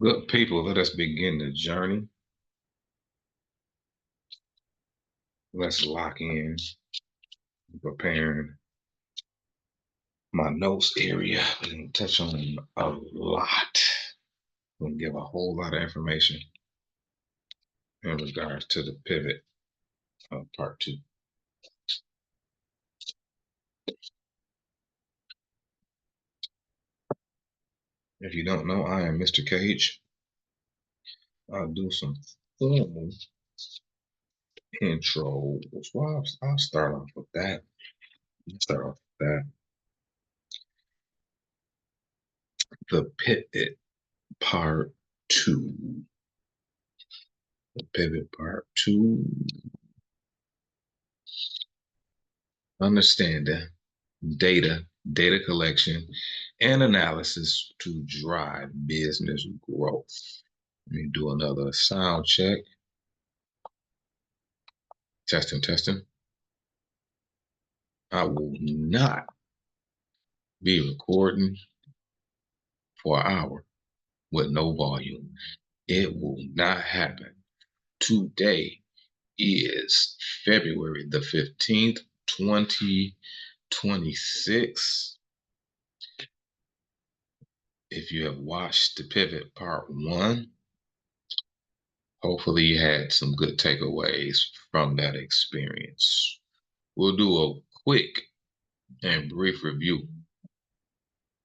Good people, let us begin the journey. Let's lock in, preparing my notes area. We're going to touch on a lot. We're going to give a whole lot of information in regards to the pivot of part two. If you don't know, I am Mr. Cage. I'll do some formal intro. Well, I'll start off with that. The pivot part two. The pivot part two. Understanding data collection, and analysis to drive business growth. Let me do another sound check. Testing, testing. I will not be recording for an hour with no volume. It will not happen. Today is February the 15th, 2026. If you have watched the pivot part one, hopefully you had some good takeaways from that experience. We'll do a quick and brief review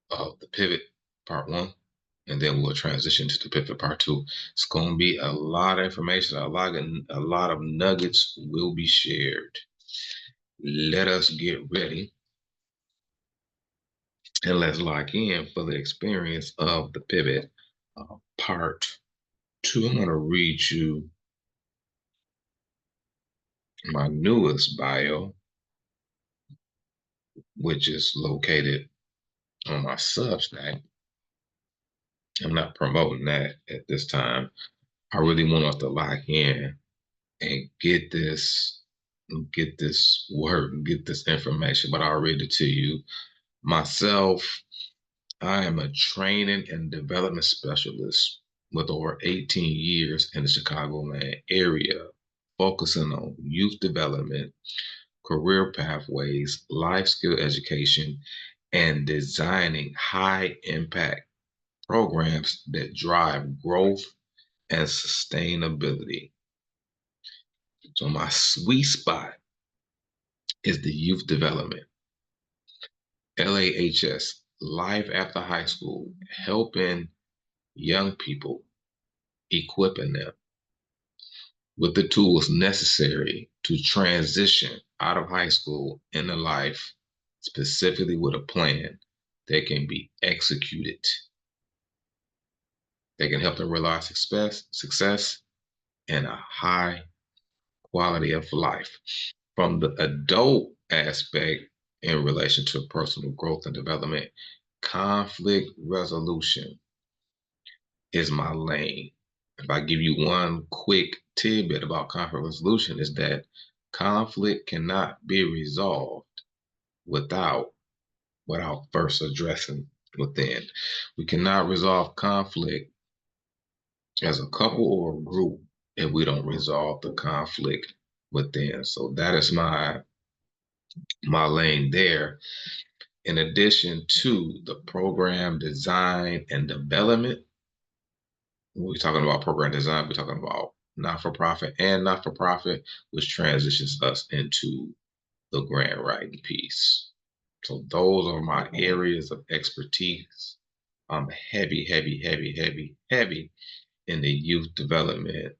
of the pivot part one, and then we'll transition to the pivot part two. It's going to be a lot of information, a lot of nuggets will be shared. Let us get ready and let's lock in for the experience of the pivot part two. I'm going to read you my newest bio, which is located on my Substack. I'm not promoting that at this time. I really want us to lock in and get this work, get this information. But I'll read it to you. Myself, I am a training and development specialist with over 18 years in the Chicagoland area, focusing on youth development, career pathways, life skill education, and designing high impact programs that drive growth and sustainability. So my sweet spot is the youth development. LAHS, Life After High School, helping young people, equipping them with the tools necessary to transition out of high school into life, specifically with a plan that can be executed. They can help them realize success and a high quality of life. From the adult aspect in relation to personal growth and development, conflict resolution is my lane. If I give you one quick tidbit about conflict resolution, is that conflict cannot be resolved without first addressing within. We cannot resolve conflict as a couple or a group if we don't resolve the conflict within. So that is my lane there. In addition to the program design and development, when we're talking about program design, we're talking about not-for-profit and not-for-profit, which transitions us into the grant writing piece. So those are my areas of expertise. I'm heavy in the youth development,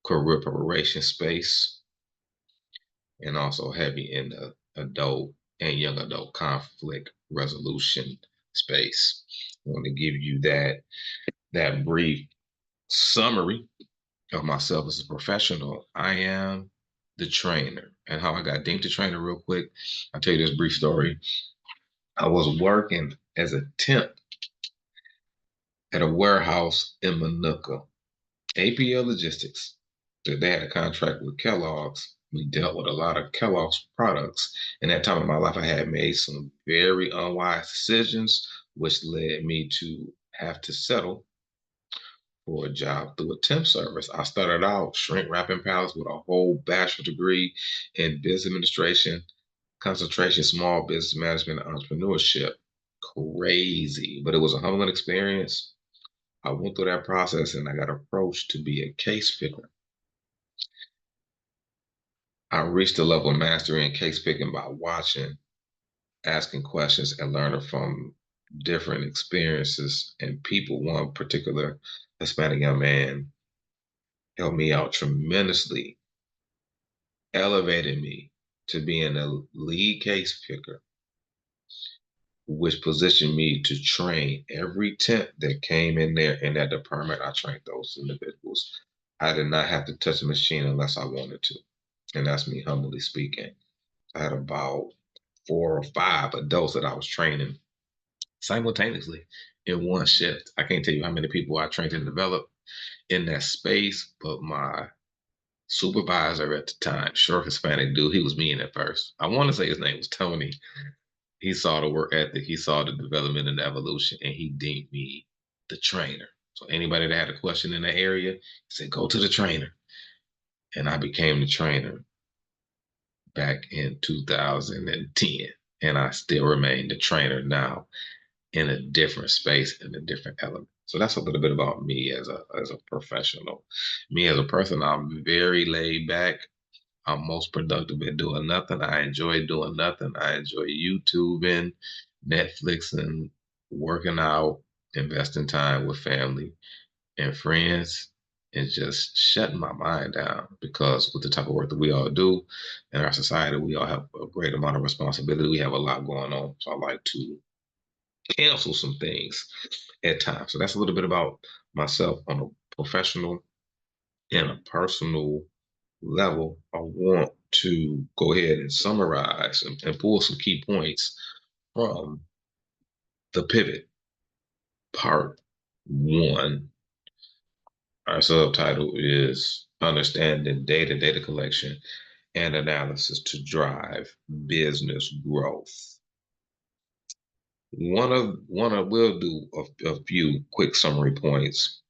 career preparation space, and also heavy in the adult and young adult conflict resolution space. I want to give you that brief summary of myself as a professional. I am the trainer, and how I got deemed the trainer real quick. I'll tell you this brief story. I was working as a temp at a warehouse in Manuka, APL Logistics. They had a contract with Kellogg's. We dealt with a lot of Kellogg's products. In that time of my life, I had made some very unwise decisions, which led me to have to settle for a job through a temp service. I started out shrink wrapping pallets with a whole bachelor degree in business administration, concentration, small business management, and entrepreneurship. Crazy, but it was a humbling experience. I went through that process and I got approached to be a case picker. I reached the level of mastery in case picking by watching, asking questions, and learning from different experiences and people. One particular Hispanic young man helped me out tremendously, elevated me to being a lead case picker, which positioned me to train every temp that came in there in that department. I trained those individuals. I did not have to touch a machine unless I wanted to. And that's me humbly speaking. I had about 4 or 5 adults that I was training simultaneously in one shift. I can't tell you how many people I trained and developed in that space, but my supervisor at the time, short Hispanic dude, he was mean at first. I want to say his name was Tony. He saw the work ethic, he saw the development and the evolution, and he deemed me the trainer. So anybody that had a question in that area, he said, go to the trainer. And I became the trainer back in 2010. And I still remain the trainer now in a different space, in a different element. So that's a little bit about me as a professional. Me as a person, I'm very laid back. I'm most productive at doing nothing. I enjoy doing nothing. I enjoy YouTubing, Netflixing, working out, investing time with family and friends, and just shutting my mind down. Because with the type of work that we all do in our society, we all have a great amount of responsibility. We have a lot going on. So I like to cancel some things at times. So that's a little bit about myself on a professional and a personal level. I want to go ahead and summarize and pull some key points from the pivot part one. Our subtitle is Understanding Data Collection and Analysis to Drive Business Growth. We'll do a few quick summary points.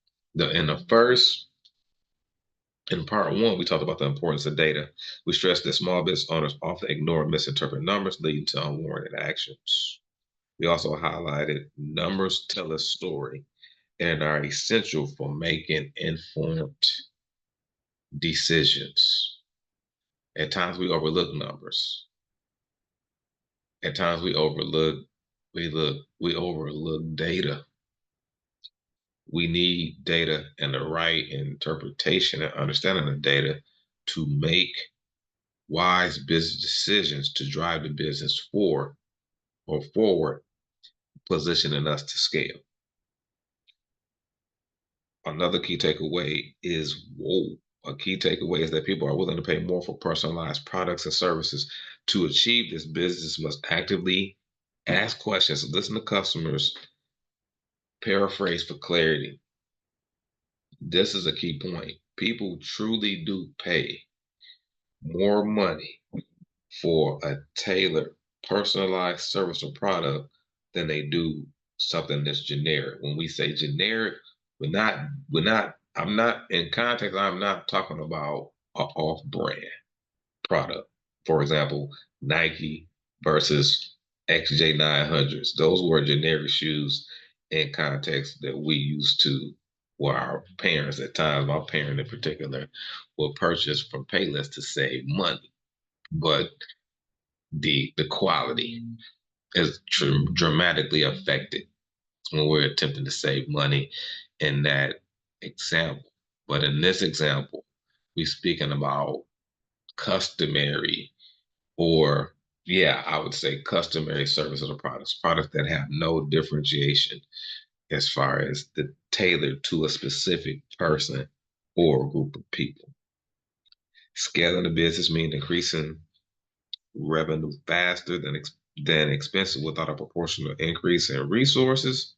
In part one, we talked about the importance of data. We stressed that small business owners often ignore and misinterpret numbers, leading to unwarranted actions. We also highlighted numbers tell a story and are essential for making informed decisions. At times we overlook numbers. At times we overlook data. We need data and the right interpretation and understanding of data to make wise business decisions to drive the business forward, positioning us to scale. Another key takeaway is a key takeaway is that people are willing to pay more for personalized products and services. To achieve this, business must actively ask questions, listen to customers, paraphrase for clarity. This is a key point. People truly do pay more money for a tailored, personalized service or product than they do something that's generic. When we say generic, I'm not in context, I'm not talking about an off-brand product. For example, Nike versus XJ900s. Those were generic shoes in context that we used to, where our parents at times, my parent in particular, will purchase from Payless to save money. But the quality is dramatically affected when we're attempting to save money in that example. But in this example, we're speaking about customary, or yeah, I would say customary services or products that have no differentiation as far as the tailored to a specific person or a group of people. Scaling the business means increasing revenue faster than expenses without a proportional increase in resources.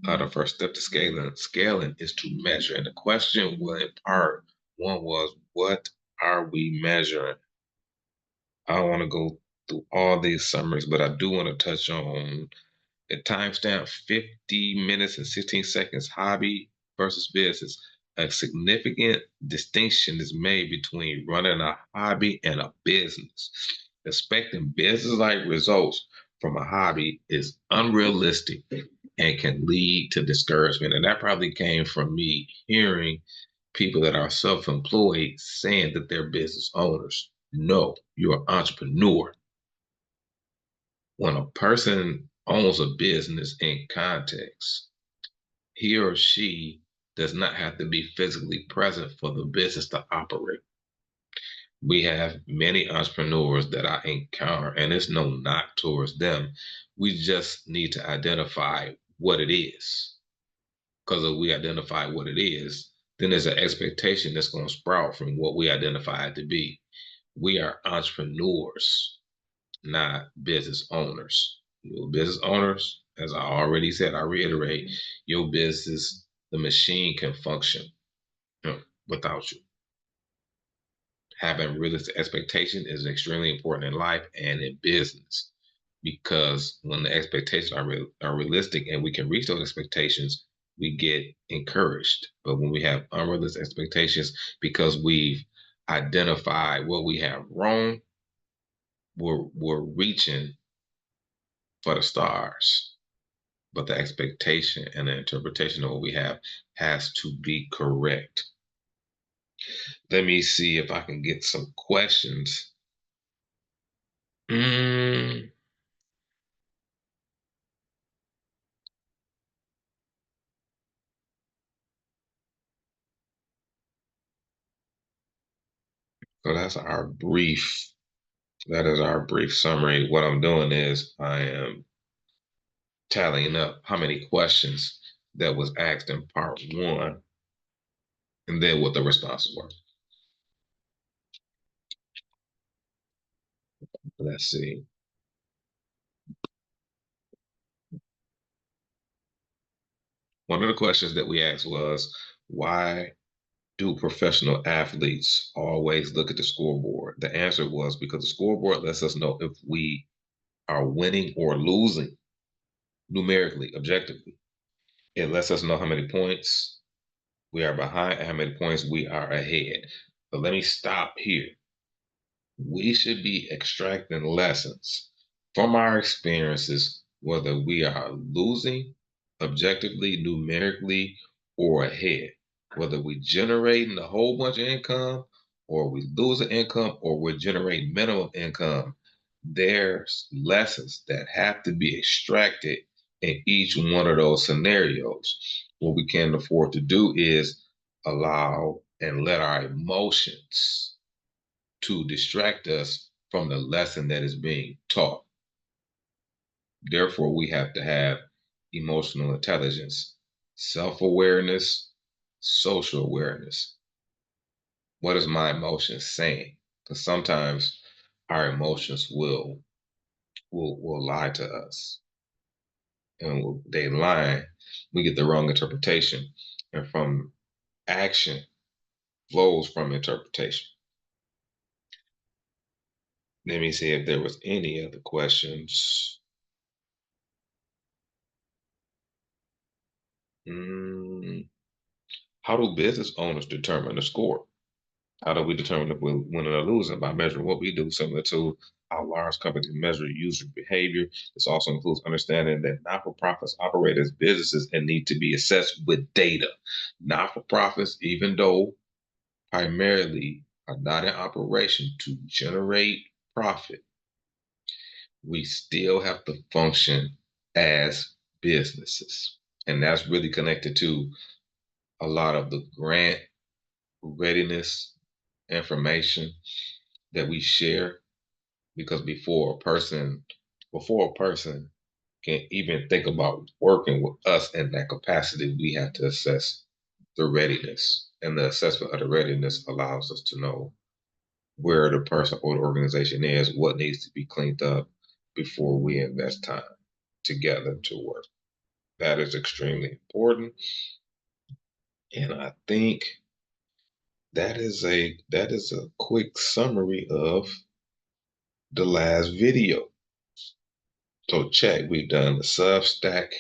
The first step to scaling is to measure. And the question in part one was, what are we measuring? I don't want to go through all these summaries, but I do want to touch on At timestamp 50 minutes and 16 seconds, hobby versus business. A significant distinction is made between running a hobby and a business. Expecting business-like results from a hobby is unrealistic and can lead to discouragement. And that probably came from me hearing people that are self-employed saying that they're business owners. No, you're an entrepreneur. When a person owns a business in context, he or she does not have to be physically present for the business to operate. We have many entrepreneurs that I encounter, and it's no knock towards them. We just need to identify what it is. Because if we identify what it is, then there's an expectation that's going to sprout from what we identify it to be. We are entrepreneurs, not business owners. Your business owners, as I already said, I reiterate, your business, the machine can function without you. Having realistic expectation is extremely important in life and in business, because when the expectations are realistic and we can reach those expectations, we get encouraged. But when we have unrealistic expectations because we've identified what we have wrong, we're reaching for the stars. But the expectation and the interpretation of what we have has to be correct. Let me see if I can get some questions. So that's our brief. That is our brief summary. What I'm doing is I am tallying up how many questions that was asked in part one, and then what the responses were. Let's see. One of the questions that we asked was, why do professional athletes always look at the scoreboard? The answer was because the scoreboard lets us know if we are winning or losing numerically, objectively. It lets us know how many points we are behind and how many points we are ahead. But let me stop here. We should be extracting lessons from our experiences, whether we are losing objectively, numerically, or ahead, whether we generating a whole bunch of income or we losing income or we're generating minimum income. There's lessons that have to be extracted in each one of those scenarios. What we can't afford to do is allow and let our emotions to distract us from the lesson that is being taught. Therefore, we have to have emotional intelligence, self-awareness, social awareness. What is my emotion saying? Because sometimes our emotions will lie to us. And when they lie, we get the wrong interpretation. And from action flows from interpretation. Let me see if there was any other questions. How do business owners determine the score? How do we determine if we're winning or losing? By measuring what we do, similar to how large companies measure user behavior. This also includes understanding that not-for-profits operate as businesses and need to be assessed with data. Not-for-profits, even though primarily are not in operation to generate profit, we still have to function as businesses. And that's really connected to a lot of the grant readiness information that we share, because before a person can even think about working with us in that capacity, we have to assess the readiness. And the assessment of the readiness allows us to know where the person or the organization is, what needs to be cleaned up before we invest time together to work. That is extremely important. And I think that is a quick summary of the last video. So check, we've done the Substack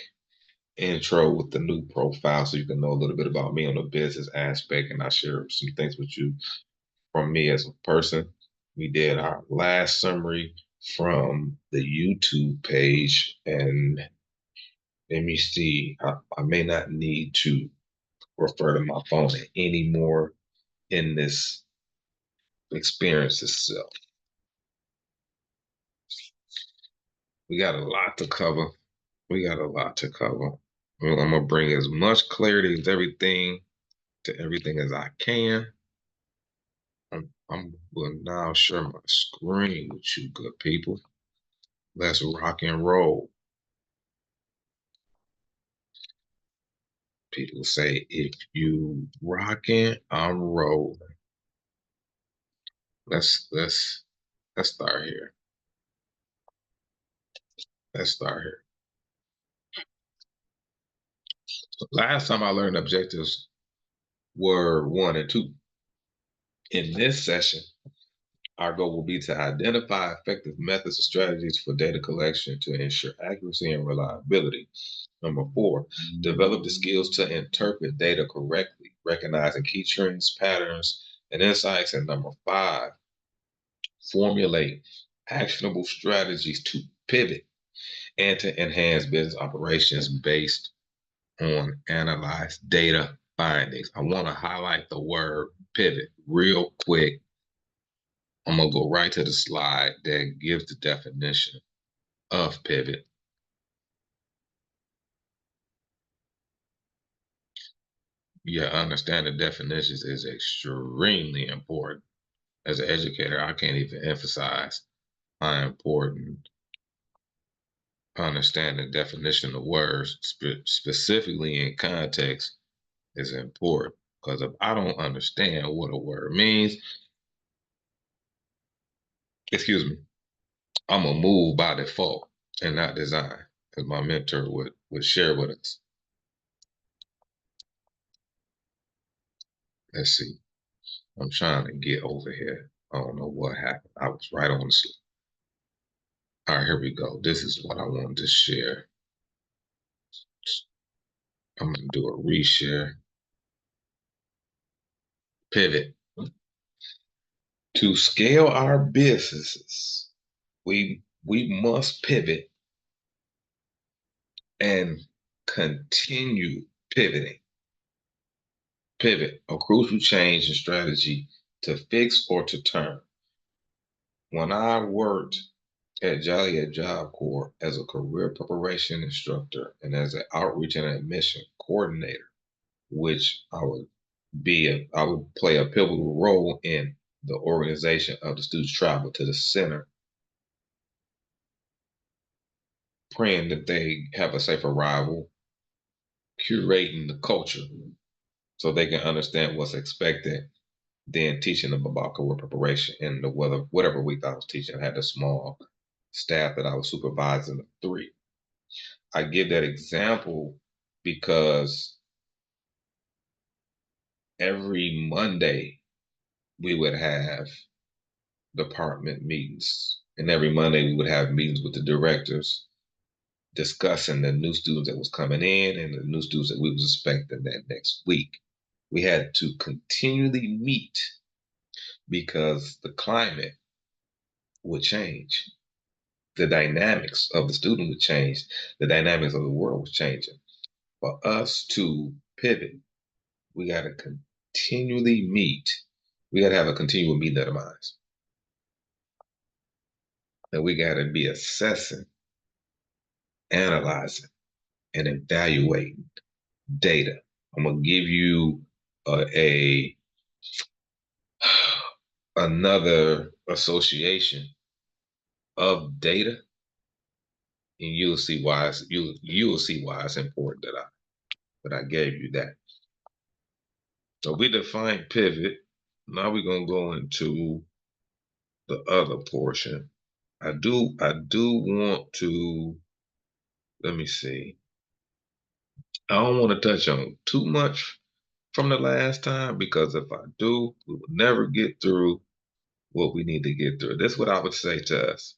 intro with the new profile so you can know a little bit about me on the business aspect, and I share some things with you from me as a person. We did our last summary from the YouTube page, and let me see, I may not need to refer to my phone anymore in this experience itself. We got a lot to cover. We got a lot to cover. I'm gonna bring as much clarity as everything as I can. I'm will now share my screen with you, good people. Let's rock and roll. People say if you rocking, I'm rolling. Let's start here. Let's start here. So last time I learned objectives were 1 and 2. In this session, our goal will be to identify effective methods and strategies for data collection to ensure accuracy and reliability. Number 4, develop the skills to interpret data correctly, recognizing key trends, patterns, and insights. And number 5, formulate actionable strategies to pivot and to enhance business operations based on analyzed data findings. I want to highlight the word pivot real quick. I'm going to go right to the slide that gives the definition of pivot. Yeah, understanding definitions is extremely important. As an educator, I can't even emphasize how important understanding definition of words, specifically in context, is important. Because if I don't understand what a word means, excuse me, I'm gonna move by default and not design, as my mentor would share with us. Let's see. I'm trying to get over here. I don't know what happened. I was right on the slide. All right, here we go. This is what I wanted to share. I'm gonna do a reshare. Pivot. To scale our businesses, we must pivot and continue pivoting. Pivot, a crucial change in strategy to fix or to turn. When I worked at Joliet Job Corps as a career preparation instructor and as an outreach and admission coordinator, which I would play a pivotal role in the organization of the students' travel to the center, praying that they have a safe arrival, curating the culture so they can understand what's expected, then teaching them about career preparation and whatever week I was teaching. I had a small staff that I was supervising of 3. I give that example because every Monday we would have department meetings, and every Monday we would have meetings with the directors discussing the new students that was coming in and the new students that we was expecting that next week. We had to continually meet because the climate would change. The dynamics of the student would change. The dynamics of the world was changing. For us to pivot, we got to continually meet. We got to have a continual meeting of the minds. And we got to be assessing, analyzing, and evaluating data. I'm going to give you a another association of data, and you'll see why you'll see why it's important that I gave you that. So we define pivot. Now we're gonna go into the other portion. I do want to, let me see. I don't want to touch on too much from the last time because if I do, we will never get through what we need to get through. That's what I would say to us.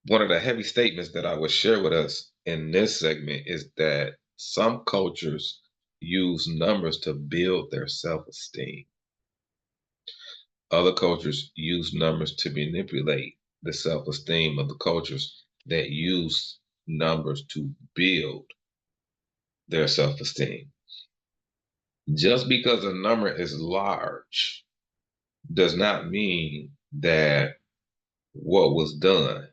One of the heavy statements that I would share with us in this segment is that some cultures use numbers to build their self-esteem. Other cultures use numbers to manipulate the self-esteem of the cultures that use numbers to build their self-esteem. Just because a number is large does not mean that what was done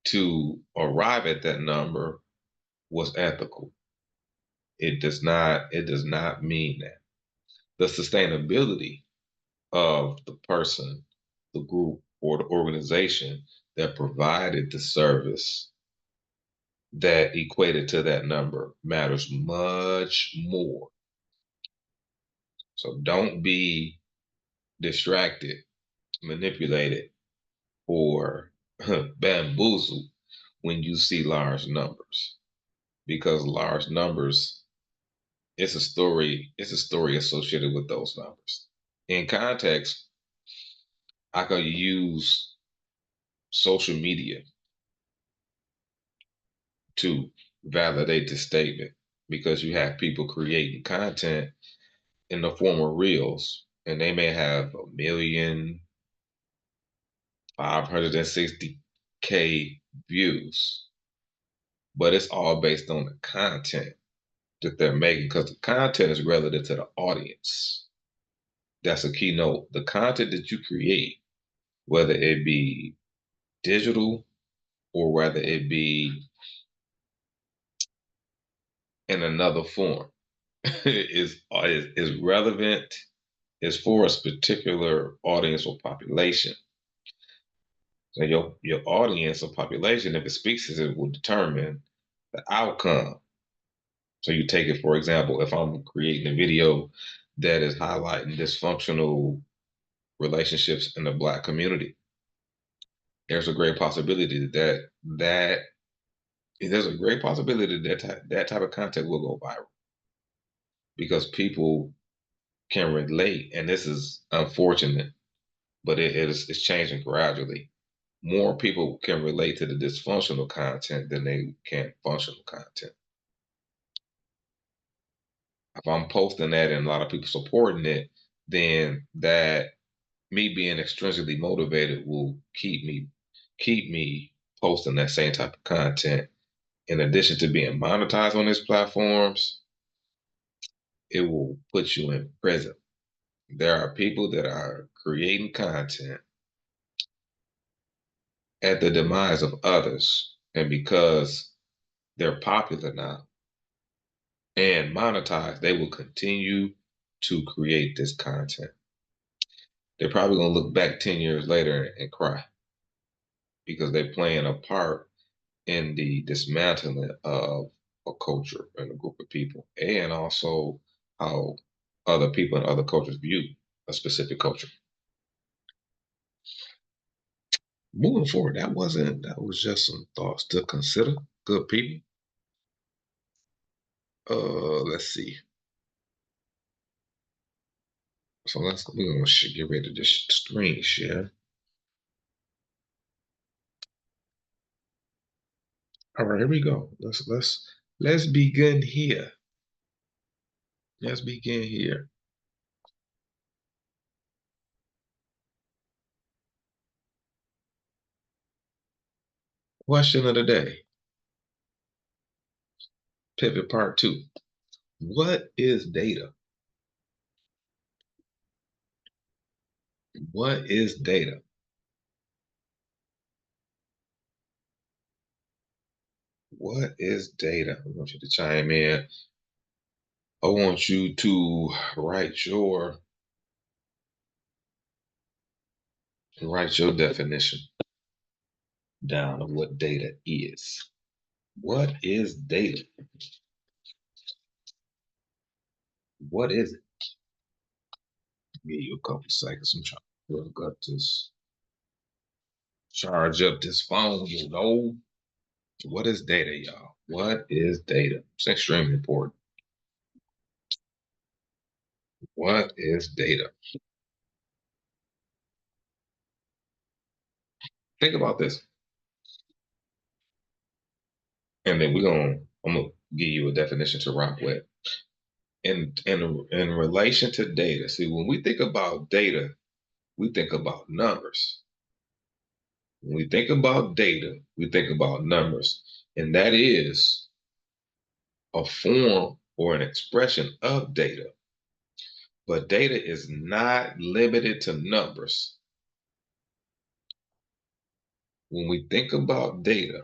to arrive at that number was ethical. It does not mean that. The sustainability of the person, the group, or the organization that provided the service that equated to that number matters much more. So don't be distracted, manipulated, or bamboozled when you see large numbers, because large numbers, it's a story associated with those numbers. In context, I could use social media to validate this statement, because you have people creating content in the form of reels, and they may have 1,560K views, but it's all based on the content that they're making, because the content is relative to the audience. That's a keynote. The content that you create, whether it be digital or whether it be in another form, is relevant, is for a particular audience or population. So your audience or population, if it speaks to it, will determine the outcome. So you take it, for example, if I'm creating a video that is highlighting dysfunctional relationships in the Black community, there's a great possibility that there's a great possibility that type of content will go viral, because people can relate, and this is unfortunate, but it's changing gradually. More people can relate to the dysfunctional content than they can functional content. If I'm posting that and a lot of people supporting it, then that, me being extrinsically motivated, will keep me posting that same type of content. In addition to being monetized on these platforms, it will put you in prison. There are people that are creating content at the demise of others, and because they're popular now and monetized, they will continue to create this content. They're probably going to look back 10 years later and cry, because they're playing a part in the dismantling of a culture and a group of people, and also how other people and other cultures view a specific culture. Moving forward, that was just some thoughts to consider, good people. Let's see. So we're gonna get ready to just screen share. All right, here we go. Let's begin here. Let's begin here. Question of the day. Pivot part 2. What is data? What is data? What is data? I want you to chime in. I want you to write your definition down of what data is. What is data? What is it? Give you a couple seconds. I'm trying to plug up this, charge up this phone, you know. What is data, y'all? What is data? It's extremely important. What is data? Think about this, and then I'm gonna give you a definition to rock with. In relation to data, see, when we think about data, we think about numbers. When we think about data, we think about numbers, and that is a form or an expression of data. But data is not limited to numbers. When we think about data,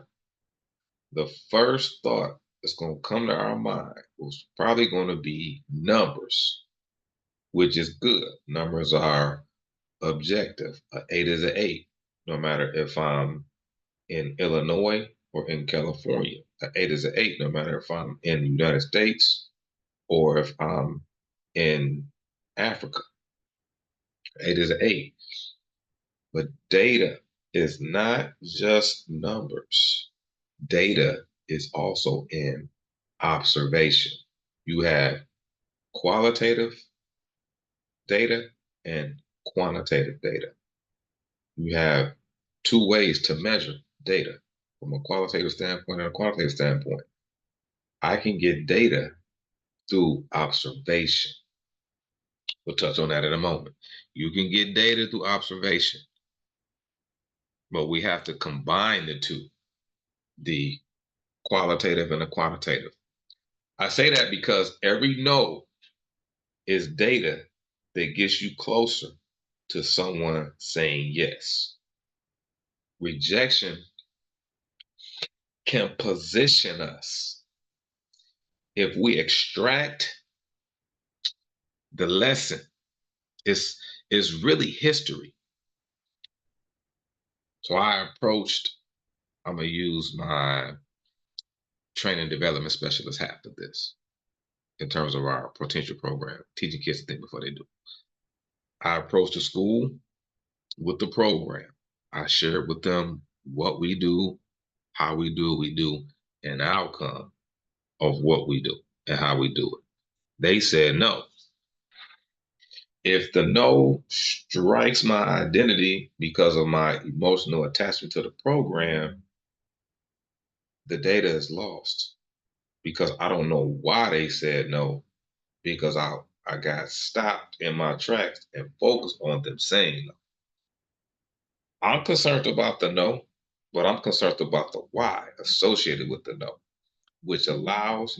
the first thought that's going to come to our mind was probably going to be numbers, which is good. Numbers are objective. An 8 is an 8, no matter if I'm in Illinois or in California. An 8 is an 8, no matter if I'm in the United States or if I'm in Africa. 8 is an 8. But data is not just numbers. Data is also in observation. You have qualitative data and quantitative data. You have two ways to measure data from a qualitative standpoint and a quantitative standpoint. I can get data through observation. We'll touch on that in a moment. You can get data through observation, but we have to combine the two, the qualitative and the quantitative. I say that because every no is data that gets you closer to someone saying yes. Rejection can position us. If we extract the lesson, it's really history. So I'm going to use my training development specialist half of this in terms of our potential program, teaching kids to think before they do. I approached the school with the program. I shared with them what we do, how we do what we do, an outcome of what we do and how we do it. They said no. If the no strikes my identity because of my emotional attachment to the program, the data is lost because I don't know why they said no, because I got stopped in my tracks and focused on them saying no. I'm concerned about the no, but I'm concerned about the why associated with the no, which allows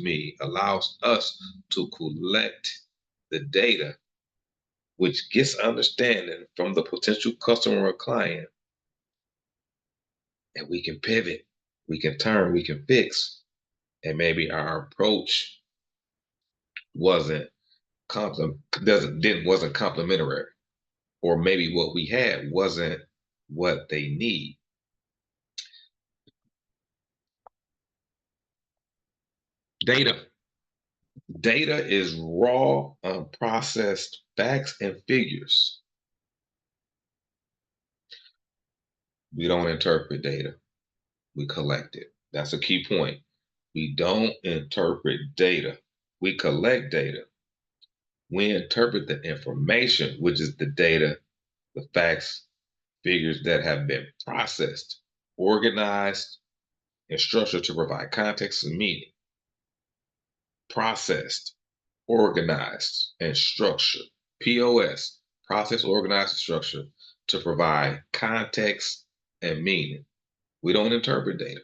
us to collect the data, which gets understanding from the potential customer or client, and we can pivot, we can turn, we can fix, and maybe our approach wasn't wasn't complimentary, or maybe what we had wasn't what they need. Data. Data is raw, unprocessed facts and figures. We don't interpret data, we collect it. That's a key point. We don't interpret data, we collect data. We interpret the information, which is the data, the facts, figures that have been processed, organized, and structured to provide context and meaning. Processed, organized, and structured. POS, process, organized, and structured to provide context and meaning. We don't interpret data.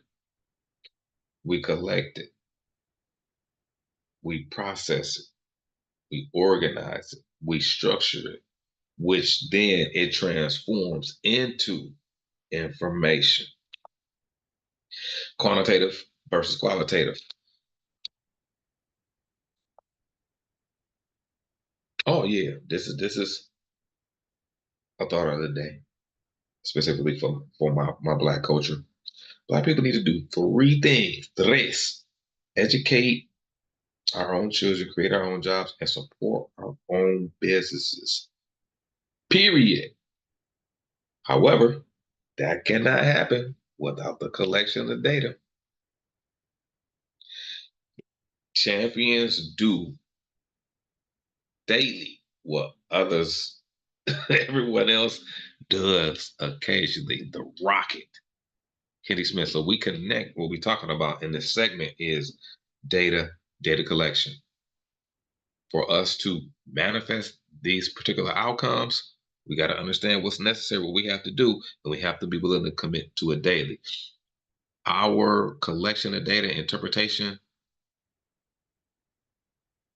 We collect it. We process it. We organize it. We structure it, which then it transforms into information. Quantitative versus qualitative. Oh yeah, this is a thought of the day, specifically for my black culture. Black people need to do three things. Tres. Educate our own children, create our own jobs, and support our own businesses. Period. However, that cannot happen without the collection of data. Champions do daily what others, everyone else does occasionally. The rocket, Kitty Smith. So we connect. What we're talking about in this segment is data collection. For us to manifest these particular outcomes, we got to understand what's necessary, what we have to do, and we have to be willing to commit to it daily. Our collection of data interpretation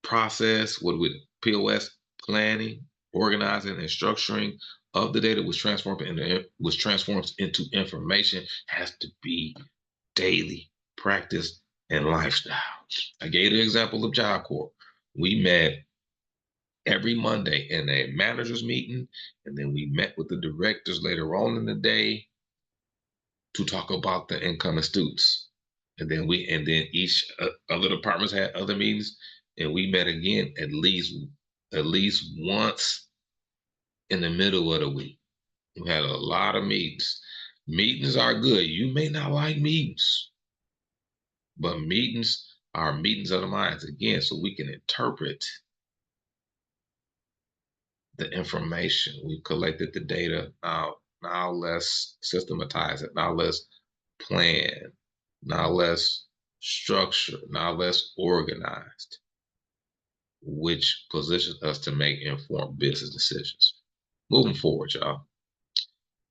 process, what with POS planning, organizing, and structuring of the data which transforms into information has to be daily practice and lifestyle. I gave the example of Job Corps. We met every Monday in a managers meeting, and then we met with the directors later on in the day to talk about the incoming students. And then each other departments had other meetings, and we met again at least once in the middle of the week. We had a lot of meetings. Meetings are good. You may not like meetings, but meetings are meetings of the minds again, so we can interpret the information. We've collected the data. Now let's systematize it. Now let's plan. Now let's structure. Now let's organize, which positions us to make informed business decisions. Moving forward, y'all.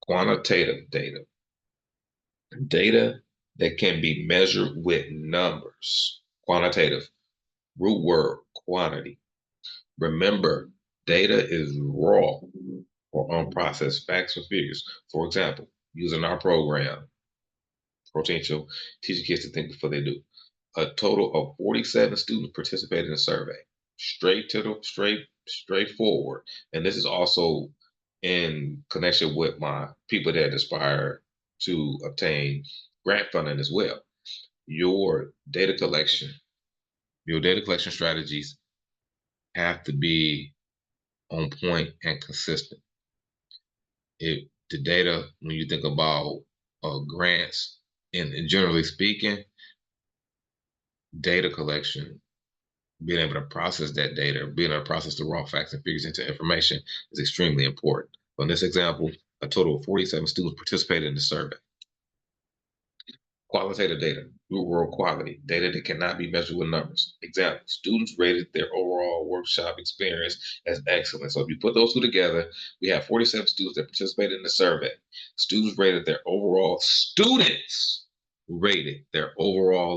Quantitative data. Data that can be measured with numbers. Quantitative. Root word, quantity. Remember, data is raw or unprocessed facts or figures. For example, using our program, potential teaching kids to think before they do. A total of 47 students participated in the survey. Straightforward. And this is also in connection with my people that aspire to obtain grant funding as well. Your data collection, your data collection strategies have to be on point and consistent. If the data, when you think about grants, and generally speaking, data collection, being able to process that data, being able to process the raw facts and figures into information is extremely important. So in this example, a total of 47 students participated in the survey. Qualitative data, real world quality, data that cannot be measured with numbers. Example, students rated their overall workshop experience as excellent. So if you put those two together, we have 47 students that participated in the survey. Students rated their overall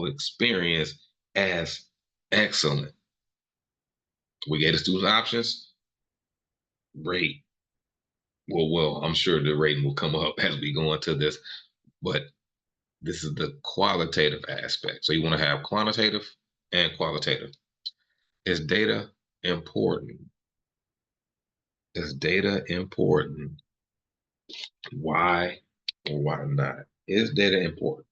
experience as excellent. We gave the students options, rate. Well, I'm sure the rating will come up as we go into this, but this is the qualitative aspect. So you want to have quantitative and qualitative. Is data important? Is data important? Why or why not? Is data important?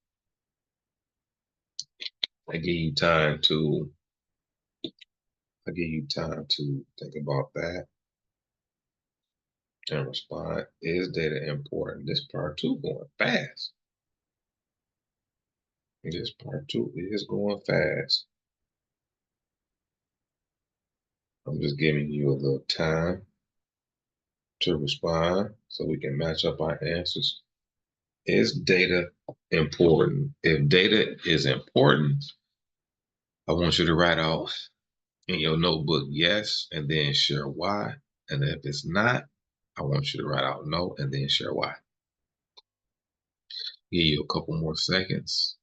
I give you time to think about that and respond. Is data important? This part two going fast. This part two is going fast. I'm just giving you a little time to respond so we can match up our answers. Is data important? If data is important, I want you to write off in your notebook yes, and then share why. And if it's not, I want you to write out no, and then share why. Give you a couple more seconds.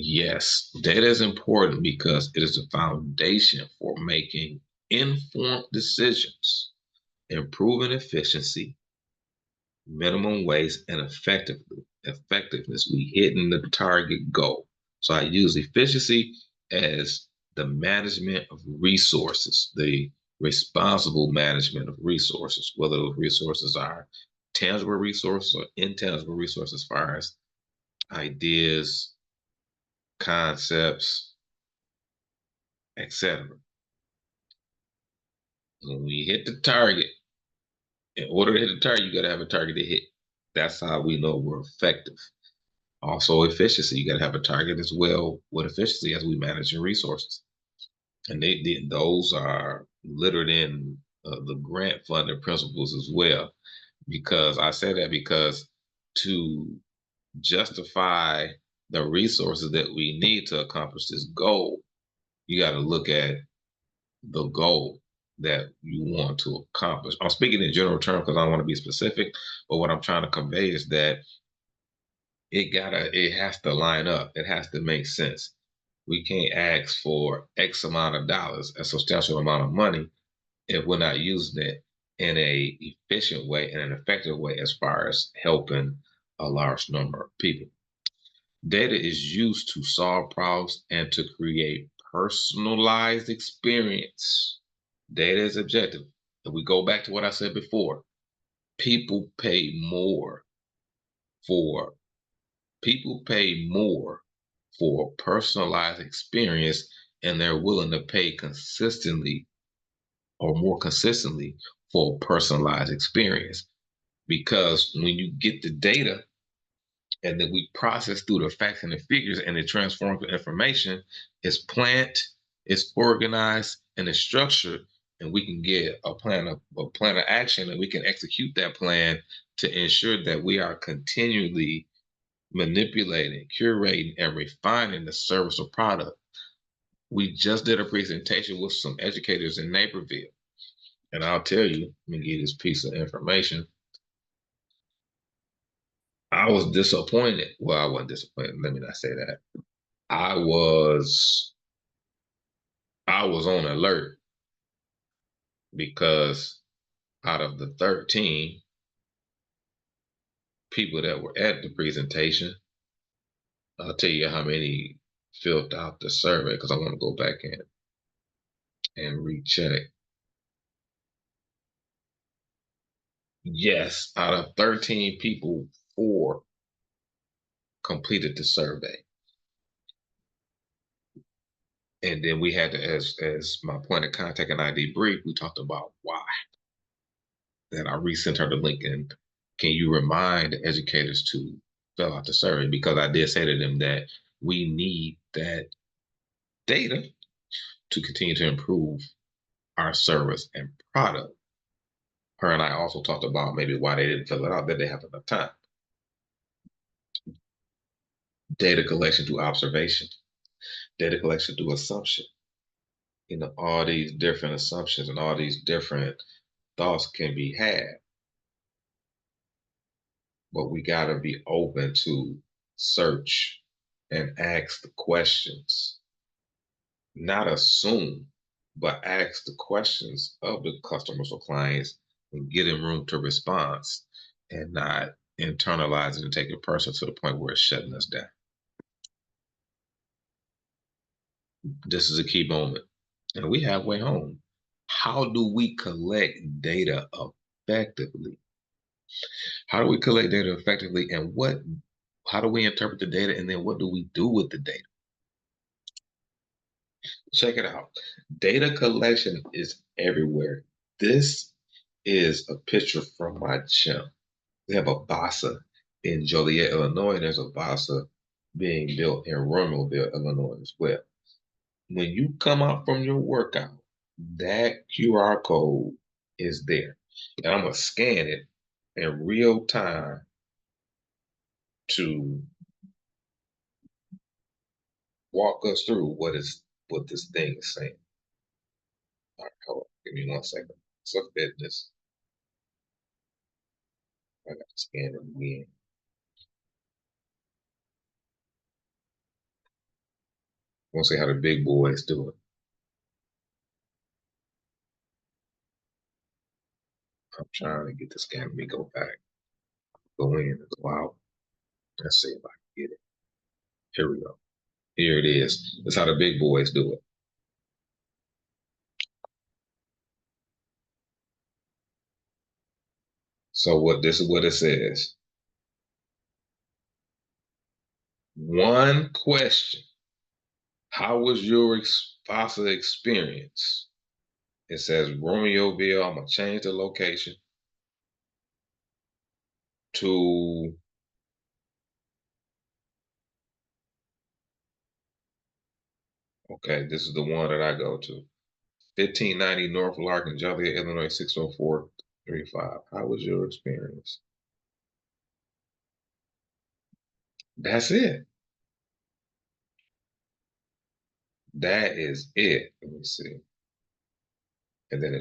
Yes, data is important because it is the foundation for making informed decisions, improving efficiency, minimum waste, and effectiveness. We hitting the target goal. So I use efficiency as the management of resources, the responsible management of resources, whether those resources are tangible resources or intangible resources, as far as ideas, concepts, etc. When we hit the target, in order to hit the target, you got to have a target to hit. That's how we know we're effective. Also, efficiency. You got to have a target as well with efficiency as we manage your resources. And those are littered in the grant funding principles as well. Because I say that because to justify the resources that we need to accomplish this goal, you got to look at the goal that you want to accomplish. I'm speaking in general terms because I don't want to be specific, but what I'm trying to convey is that it has to line up. It has to make sense. We can't ask for X amount of dollars, a substantial amount of money, if we're not using it in a efficient way and an effective way as far as helping a large number of people. Data is used to solve problems and to create personalized experience. Data is objective. If we go back to what I said before, people pay more for people pay more for personalized experience, and they're willing to pay consistently or more consistently for a personalized experience. Because when you get the data and then we process through the facts and the figures and it transforms the information, it's planned, it's organized, and it's structured, and we can get a plan of action, and we can execute that plan to ensure that we are continually manipulating, curating, and refining the service or product. We just did a presentation with some educators in Naperville, and I'll tell you, let me give you this piece of information. I was disappointed. Well, I wasn't disappointed. Let me not say that. I was I was on alert because out of the 13 people that were at the presentation, I'll tell you how many filled out the survey because I want to go back and recheck. Yes, out of 13 people, 4 completed the survey. And then we had to, as my point of contact and ID brief, we talked about why. Then I resent her the link and can you remind the educators to fill out the survey? Because I did say to them that we need that data to continue to improve our service and product. Her and I also talked about maybe why they didn't fill it out, that they have enough time. Data collection through observation, data collection through assumption. All these different assumptions and all these different thoughts can be had, but we got to be open to search and ask the questions, not assume, but ask the questions of the customers or clients and get them room to respond and not internalize it and take it personal to the point where it's shutting us down. This is a key moment, and we halfway home. How do we collect data effectively? How do we collect data effectively, and how do we interpret the data, and then what do we do with the data? Check it out. Data collection is everywhere. This is a picture from my channel. We have a BASA in Joliet, Illinois, and there's a BASA being built in Romeoville, Illinois as well. When you come out from your workout, that QR code is there. And I'm going to scan it in real time to walk us through what this thing is saying. All right, hold on. Give me 1 second. So fitness. I got to scan it again. I want to see how the big boys do it. I'm trying to get the scan. Let me go back. Go in and go out. Let's see if I can get it. Here we go. Here it is. That's how the big boys do it. So this is what it says. One question. How was your FAFSA experience? It says Romeoville. I'm going to change the location to Okay, this is the one that I go to. 1590 North Larkin, Joliet, Illinois, 60435. How was your experience? That's it. That is it. Let me see. And then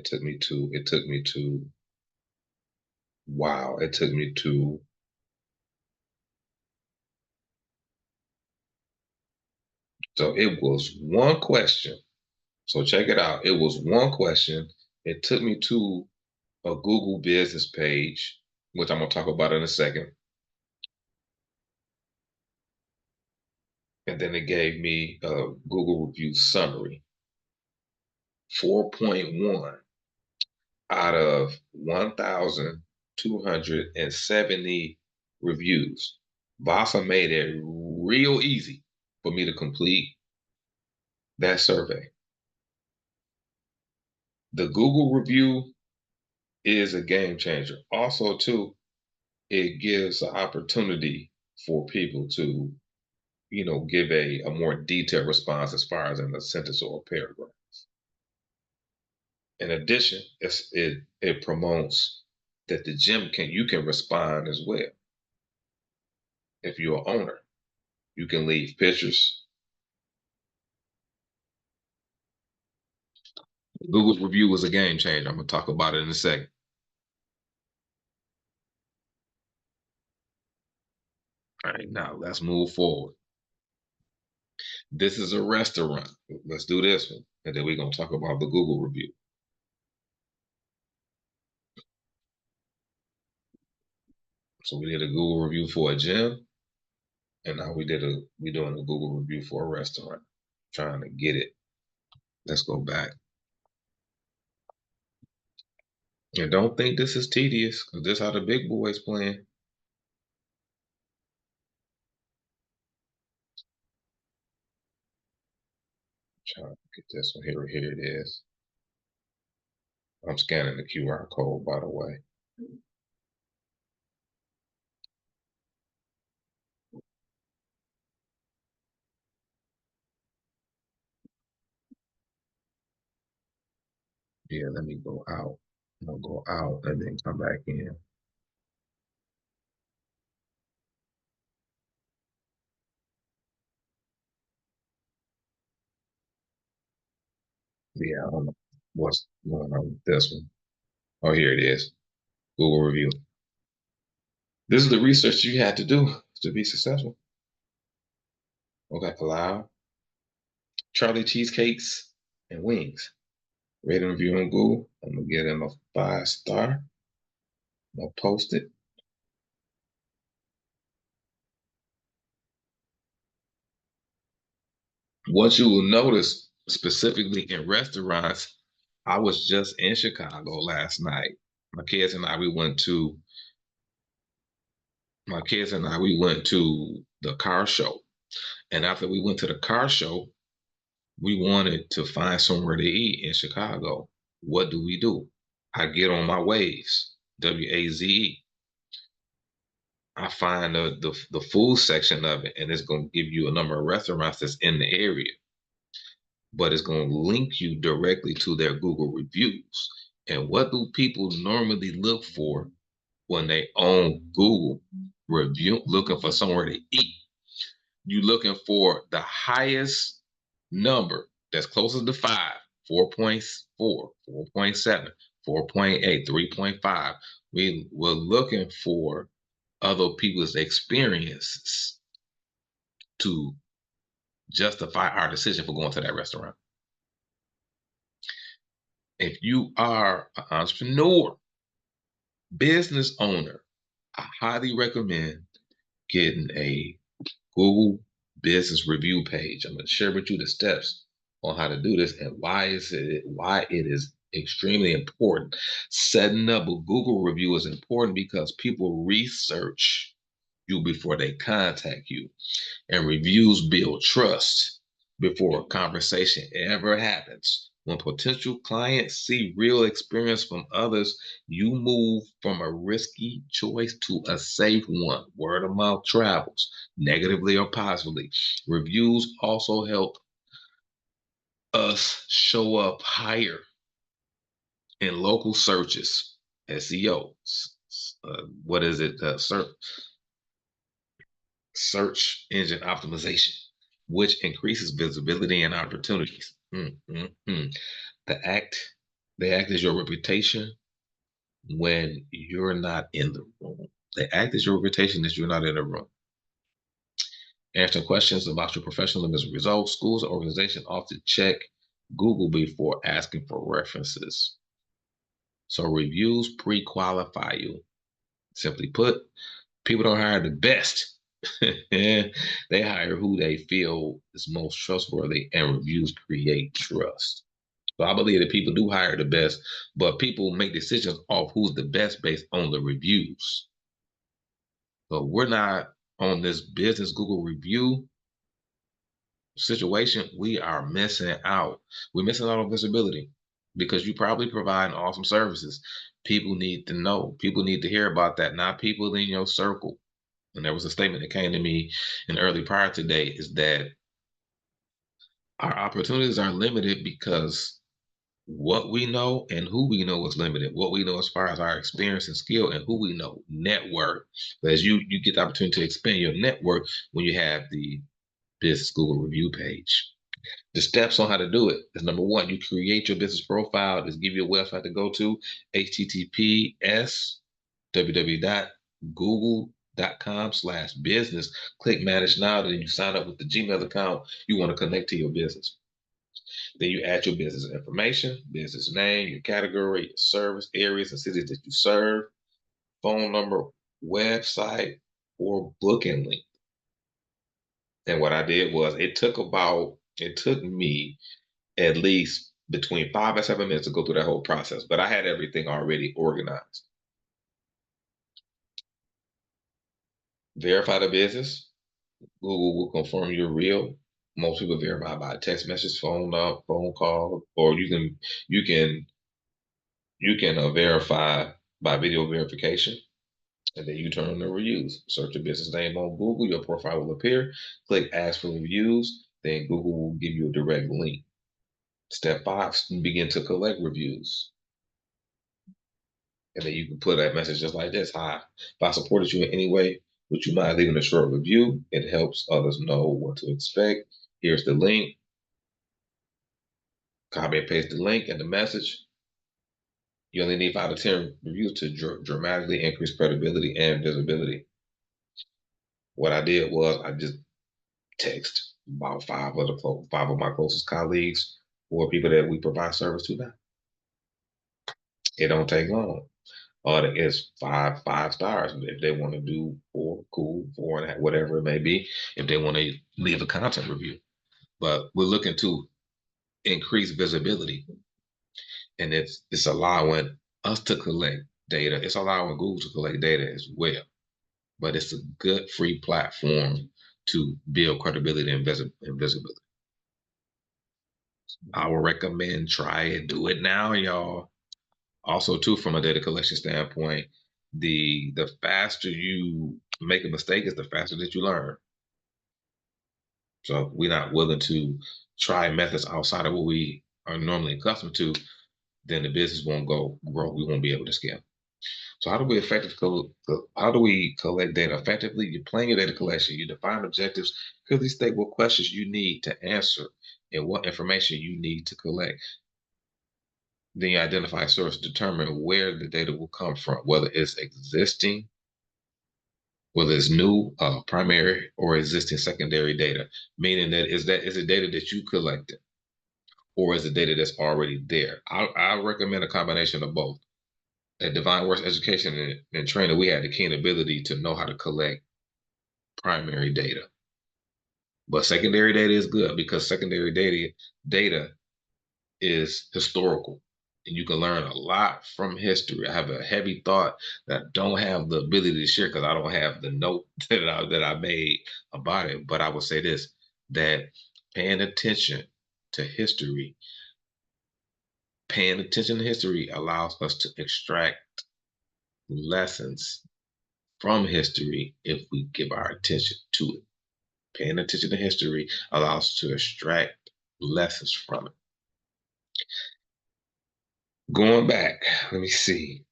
wow, it took me to, so it was one question. So check it out. It was one question. It took me to a Google business page, which I'm going to talk about in a second. And then it gave me a Google review summary. 4.1 out of 1,270 reviews. Vasa made it real easy for me to complete that survey. The Google review is a game changer. Also, too, it gives an opportunity for people to, give a more detailed response as far as in a sentence or a paragraph. In addition, it promotes that the gym you can respond as well. If you're an owner, you can leave pictures. Google's review was a game changer. I'm gonna talk about it in a second. All right, now let's move forward. This is a restaurant. Let's do this one, and then we're gonna talk about the Google review. So we did a Google review for a gym, and now we're doing a Google review for a restaurant. Trying to get it. Let's go back. And don't think this is tedious, because this is how the big boys playing. Trying to get this one here. Here it is. I'm scanning the QR code, by the way. Yeah, let me go out. I'm gonna go out and then come back in. Yeah, I don't know what's going on with this one. Oh, here it is. Google review. This is the research you had to do to be successful. Okay, allow Charlie cheesecakes and wings. Rate and review on Google. I'm gonna get him a 5 star. I'm gonna post it. What you will notice specifically in restaurants, I was just in Chicago last night. My kids and I, we went to the car show. And after we went to the car show, we wanted to find somewhere to eat in Chicago. What do? I get on my Waze, WAZE. I find the food section of it, and it's going to give you a number of restaurants that's in the area, but it's going to link you directly to their Google reviews. And what do people normally look for when they own Google review, looking for somewhere to eat? You looking for the highest number that's closest to 5, 4.4, 4.7, 4.8, 3.5. We're looking for other people's experiences to justify our decision for going to that restaurant. If you are an entrepreneur, business owner, I highly recommend getting a Google business review page. I'm going to share with you the steps on how to do this and why it is extremely important. Setting up a Google review is important because people research you before they contact you, and reviews build trust before a conversation ever happens. When potential clients see real experience from others, you move from a risky choice to a safe one. Word of mouth travels, negatively or positively. Reviews also help us show up higher in local searches, SEO. What is it? Search engine optimization, which increases visibility and opportunities. The act, they act as your reputation when you're not in the room. They act as your reputation as you're not in the room. Answering questions about your professionalism as a result, schools and organizations often check Google before asking for references. So reviews pre-qualify you. Simply put, people don't hire the best. They hire who they feel is most trustworthy, and reviews create trust. So I believe that people do hire the best, but people make decisions off who's the best based on the reviews. So we're not on this business Google review situation. We are missing out. We're missing out on visibility because you probably provide awesome services. People need to know. People need to hear about that, not people in your circle. And there was a statement that came to me in early prior today is that our opportunities are limited because what we know and who we know is limited. What we know as far as our experience and skill and who we know, network. But as you get the opportunity to expand your network when you have the business Google review page. The steps on how to do it is number one, you create your business profile. Just give you a website to go to, https www.google.com/business. Click manage now. Then you sign up with the Gmail account you want to connect to your business. Then you add your business information, business name, your category, your service areas and cities that you serve, phone number, website, or booking link. And what I did was it took me at least between 5 and 7 minutes to go through that whole process, but I had everything already organized. Verify the business. Google will confirm you're real. Most people verify by text message, phone call, or you can verify by video verification, and then you turn on the reviews. Search your business name on Google, your profile will appear. Click Ask for Reviews, then Google will give you a direct link. Step 5, begin to collect reviews. And then you can put that message just like this. Hi, if I supported you in any way, would you mind leaving a short review? It helps others know what to expect. Here's the link. Copy and paste the link and the message. You only need 5 to 10 reviews to dramatically increase credibility and visibility. What I did was I just text about 5 of my closest colleagues or people that we provide service to now. It don't take long. It's five stars. If they want to do 4, cool, 4.5, whatever it may be. If they want to leave a content review, but we're looking to increase visibility, and it's allowing us to collect data. It's allowing Google to collect data as well. But it's a good free platform to build credibility and visibility. I would recommend try it, do it now, y'all. Also, too, from a data collection standpoint, the faster you make a mistake is the faster that you learn. So if we're not willing to try methods outside of what we are normally accustomed to, then the business won't grow. We won't be able to scale. So how do we collect data effectively? You plan your data collection, you define objectives, clearly state what questions you need to answer and what information you need to collect. Then you identify a source, determine where the data will come from, whether it's existing, whether it's new, primary, or existing secondary data. Meaning that is it data that you collected, or is it data that's already there? I recommend a combination of both. At Divine Works Education and Training, we had the keen ability to know how to collect primary data. But secondary data is good because secondary data is historical. And you can learn a lot from history. I have a heavy thought that I don't have the ability to share because I don't have the note that I made about it. But I would say this, that paying attention to history, allows us to extract lessons from history if we give our attention to it. Paying attention to history allows us to extract lessons from it. Going back, let me see.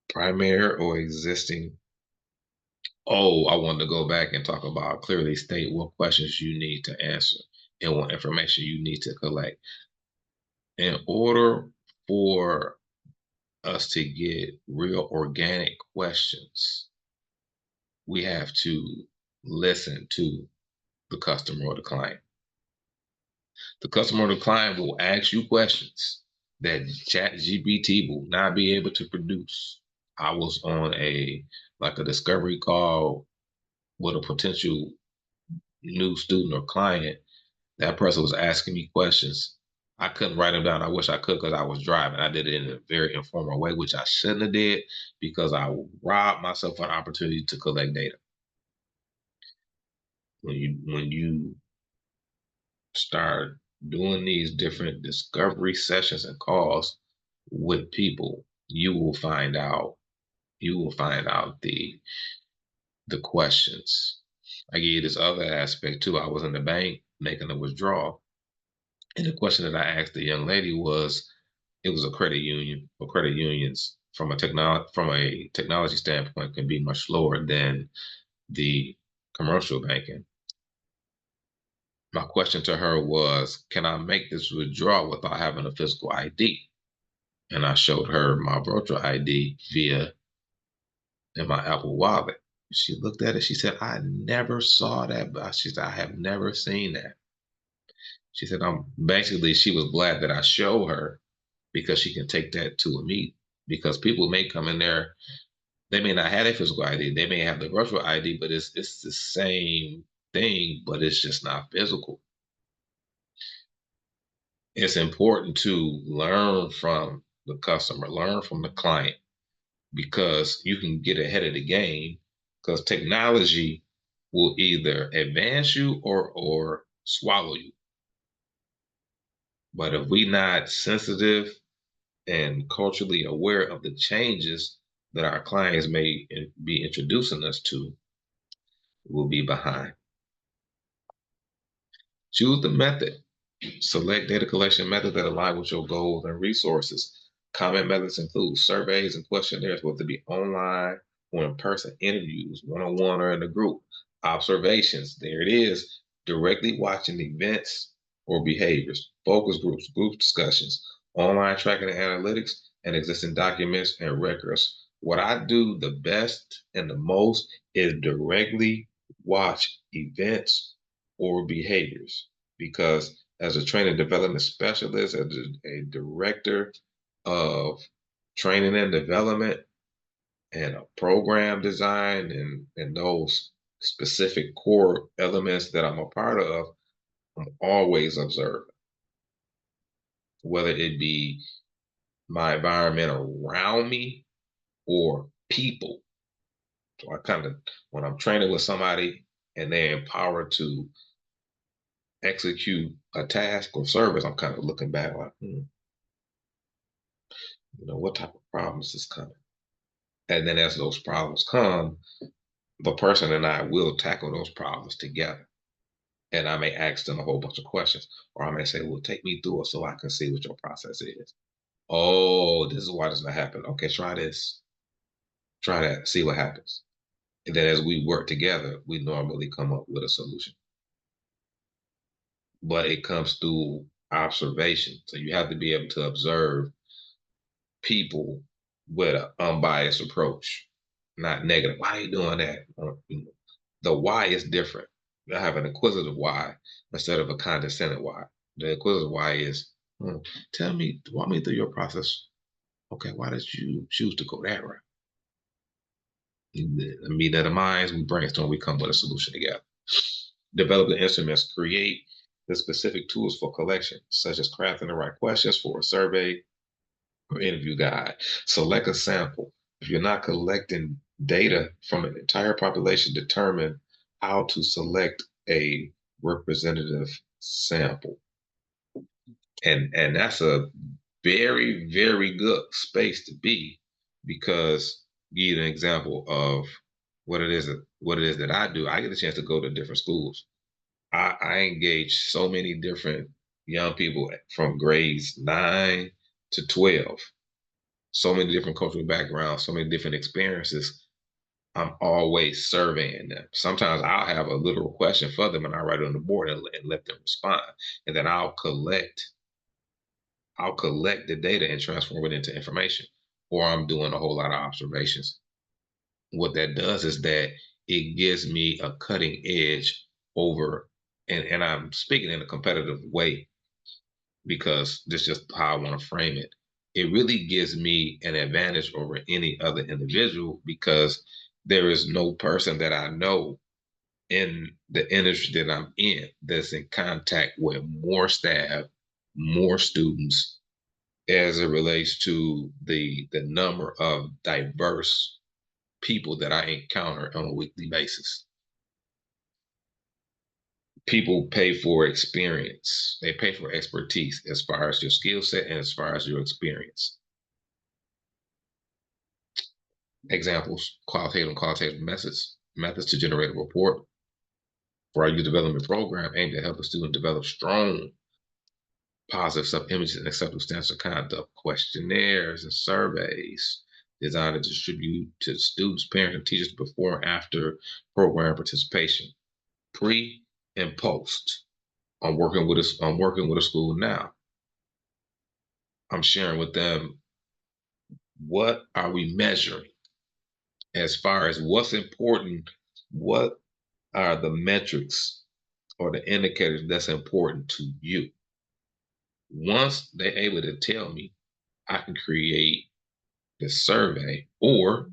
Primary or existing. Oh, I wanted to go back and talk about clearly state what questions you need to answer and what information you need to collect. In order for us to get real organic questions, we have to listen to the customer or the client. The customer or the client will ask you questions that Chat GPT will not be able to produce. I was on a discovery call with a potential new student or client. That person was asking me questions. I couldn't write them down. I wish I could because I was driving. I did it in a very informal way, which I shouldn't have did because I robbed myself an opportunity to collect data. When you start doing these different discovery sessions and calls with people, you will find out the questions. I gave you this other aspect too. I was in the bank making a withdrawal, and the question that I asked the young lady was, it was a credit union. But credit unions, from a technology standpoint, can be much slower than the commercial banking. My question to her was, can I make this withdrawal without having a physical ID? And I showed her my virtual ID via in my Apple Wallet. She looked at it. She said, I never saw that. But she said, I have never seen that. She said, she was glad that I showed her because she can take that to a meet. Because people may come in there, they may not have a physical ID. They may have the virtual ID, but it's the same thing, but it's just not physical. It's important to learn from the customer, learn from the client, because you can get ahead of the game because technology will either advance you or swallow you. But if we not sensitive and culturally aware of the changes that our clients may be introducing us to, we'll be behind. Choose the method. Select data collection methods that align with your goals and resources. Common methods include surveys and questionnaires, whether it be online or in person interviews, one on one or in a group. Observations, there it is, directly watching events or behaviors. Focus groups, group discussions, online tracking and analytics, and existing documents and records. What I do the best and the most is directly watch events or behaviors, because as a training development specialist, as a director of training and development and a program design and those specific core elements that I'm a part of, I'm always observing, whether it be my environment around me or people. So I kind of, when I'm training with somebody and they're empowered to execute a task or service, I'm kind of looking back like, what type of problems is coming? And then as those problems come, the person and I will tackle those problems together. And I may ask them a whole bunch of questions, or I may say, well, take me through it so I can see what your process is. Oh, this is why this not happen. Okay, try this, try that, see what happens. And then as we work together, we normally come up with a solution. But it comes through observation. So you have to be able to observe people with an unbiased approach, not negative. Why are you doing that? The why is different. I have an inquisitive why instead of a condescending why. The inquisitive why is, tell me, walk me through your process. Okay, why did you choose to go that route? Meet of the minds, we brainstorm, we come with a solution together. Develop the instruments, create the specific tools for collection, such as crafting the right questions for a survey or interview guide. Select a sample. If you're not collecting data from an entire population, determine how to select a representative sample. And that's a very, very good space to be, because give you an example of what it is that I do. I get a chance to go to different schools. I engage so many different young people from grades 9 to 12. So many different cultural backgrounds, so many different experiences. I'm always surveying them. Sometimes I'll have a literal question for them and I write it on the board and let them respond. And then I'll collect the data and transform it into information. Or I'm doing a whole lot of observations. What that does is that it gives me a cutting edge over, and I'm speaking in a competitive way because this is just how I want to frame it. It really gives me an advantage over any other individual because there is no person that I know in the industry that I'm in that's in contact with more staff, more students as it relates to the number of diverse people that I encounter on a weekly basis. People pay for experience. They pay for expertise as far as your skill set and as far as your experience. Examples, qualitative methods to generate a report for our youth development program aimed at helping students develop strong positive self-image and acceptable standards of conduct, questionnaires and surveys designed to distribute to students, parents, and teachers before and after program participation, pre and post. I'm working with a school now. I'm sharing with them what are we measuring as far as what's important, what are the metrics or the indicators that's important to you. Once they're able to tell me, I can create the survey, or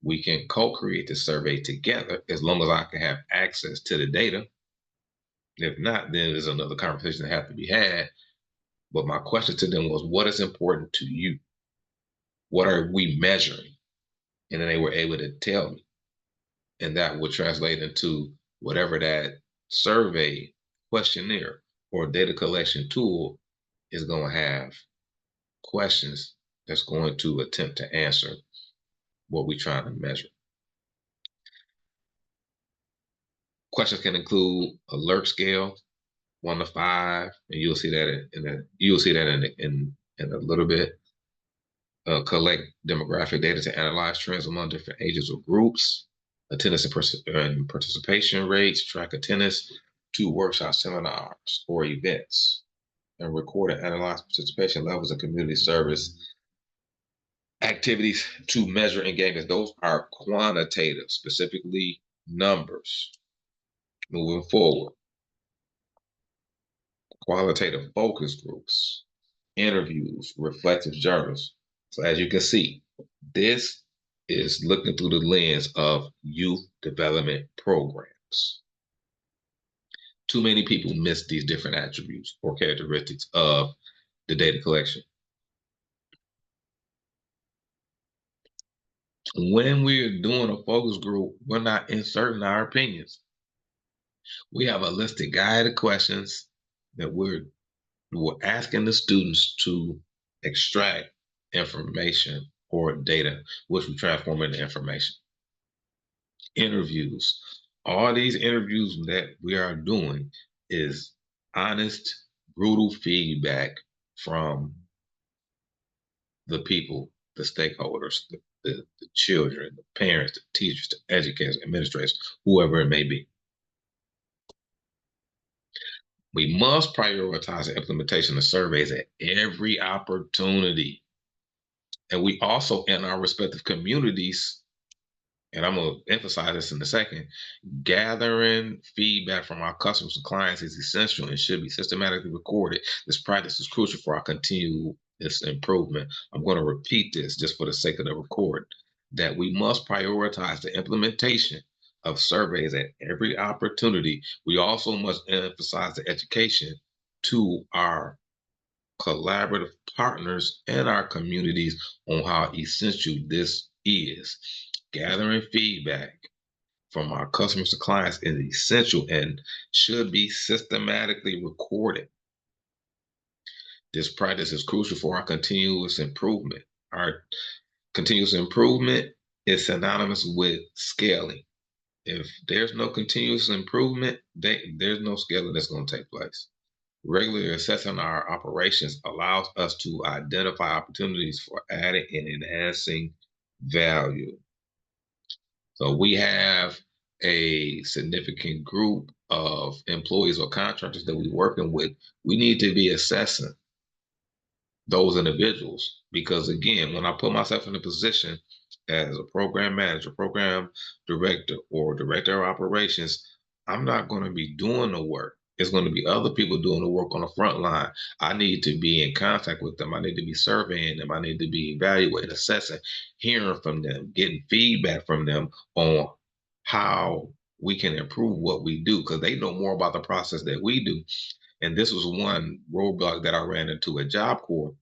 we can co-create the survey together as long as I can have access to the data. If not, then there's another conversation that has to be had. But my question to them was, what is important to you? What are we measuring? And then they were able to tell me. And that would translate into whatever that survey, questionnaire, or data collection tool is going to have questions that's going to attempt to answer what we're trying to measure. Questions can include alert scale, 1 to 5, and you'll see that in a little bit. Collect demographic data to analyze trends among different ages or groups, attendance and participation rates, track attendance to workshops, seminars, or events, and record and analyze participation levels in community service activities to measure engagement. Those are quantitative, specifically numbers. Moving forward, qualitative focus groups, interviews, reflective journals. So as you can see, this is looking through the lens of youth development programs. Too many people miss these different attributes or characteristics of the data collection. When we're doing a focus group, we're not inserting our opinions. We have a list of guided questions that we're asking the students to extract information or data, which we transform into information. Interviews. All these interviews that we are doing is honest, brutal feedback from the people, the stakeholders, the children, the parents, the teachers, the educators, administrators, whoever it may be. We must prioritize the implementation of surveys at every opportunity. And we also, in our respective communities, and I'm going to emphasize this in a second, gathering feedback from our customers and clients is essential and should be systematically recorded. This practice is crucial for our continuous improvement. I'm going to repeat this just for the sake of the record, that we must prioritize the implementation of surveys at every opportunity. We also must emphasize the education to our collaborative partners and our communities on how essential this is. Gathering feedback from our customers and clients is essential and should be systematically recorded. This practice is crucial for our continuous improvement. Our continuous improvement is synonymous with scaling. If there's no continuous improvement, there's no scaling that's going to take place. Regularly assessing our operations allows us to identify opportunities for adding and enhancing value. So we have a significant group of employees or contractors that we're working with. We need to be assessing those individuals because, again, when I put myself in a position as a program manager, program director, or director of operations, I'm not going to be doing the work. It's going to be other people doing the work on the front line. I need to be in contact with them. I need to be surveying them. I need to be evaluating, assessing, hearing from them, getting feedback from them on how we can improve what we do because they know more about the process that we do. And this was one roadblock that I ran into at Job Corps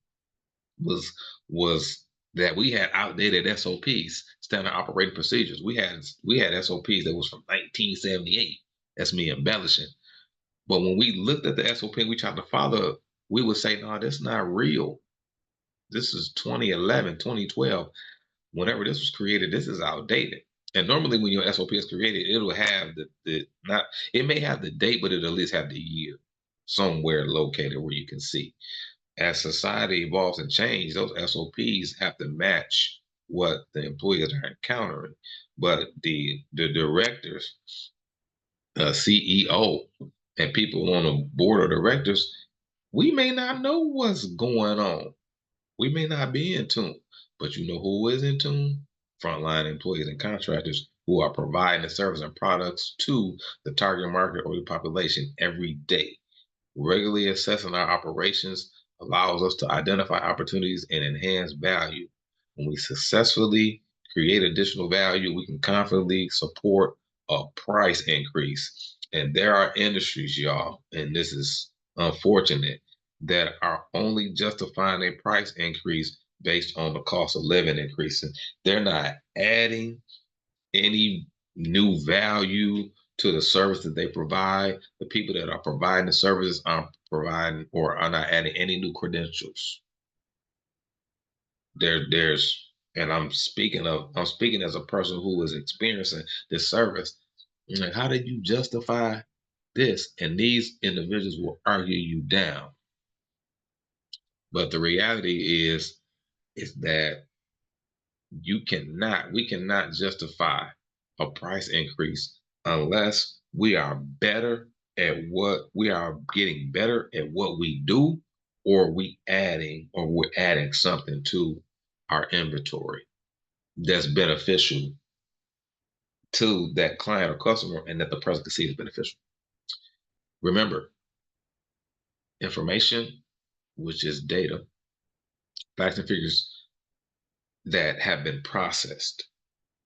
was was that we had outdated SOPs, standard operating procedures. We had SOPs that was from 1978. That's me embellishing. But when we looked at the SOP, we tried to follow. We would say, "No, that's not real. This is 2011, 2012. Whenever this was created, this is outdated." And normally, when your SOP is created, it'll have the not. It may have the date, but it'll at least have the year somewhere located where you can see. As society evolves and changes, those SOPs have to match what the employees are encountering. But the directors, CEO, and people on the board of directors, we may not know what's going on. We may not be in tune, but you know who is in tune? Frontline employees and contractors who are providing the service and products to the target market or the population every day. Regularly assessing our operations allows us to identify opportunities and enhance value. When we successfully create additional value, we can confidently support a price increase. And there are industries, y'all, and this is unfortunate, that are only justifying a price increase based on the cost of living increasing. They're not adding any new value to the service that they provide. The people that are providing the services aren't providing or are not adding any new credentials. There's, and I'm speaking as a person who is experiencing this service. Like, how did you justify this? And these individuals will argue you down. But the reality is that we cannot justify a price increase unless we are better at what we are getting better at what we do, or we're adding something to our inventory that's beneficial to that client or customer and that the person can see is beneficial. Remember, information, which is data, facts and figures that have been processed,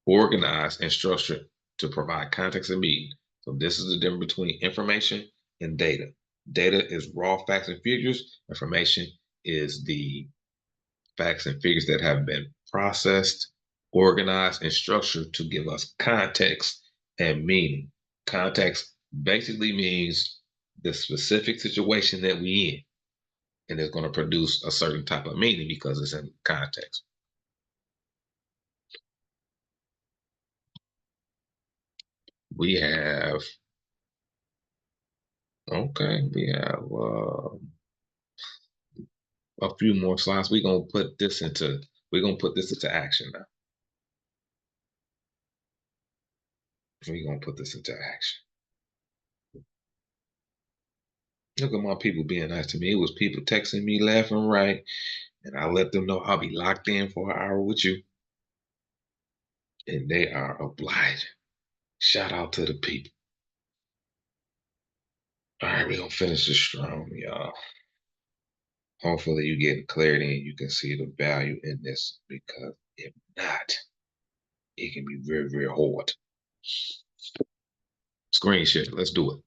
organized, and structured to provide context and meaning. So this is the difference between information and data. Data is raw facts and figures. Information is the facts and figures that have been processed, organized, and structured to give us context and meaning. Context basically means the specific situation that we in, and it's going to produce a certain type of meaning because it's in context. We have we have a few more slides. We're gonna put this into action now. We're gonna put this into action. Look at my people being nice to me. It was people texting me left and right, and I let them know I'll be locked in for an hour with you. And they are obliged. Shout out to the people. All right, we're gonna finish this strong, y'all. Hopefully you get clarity and you can see the value in this because if not, it can be very, very hard. Screen share, let's do it.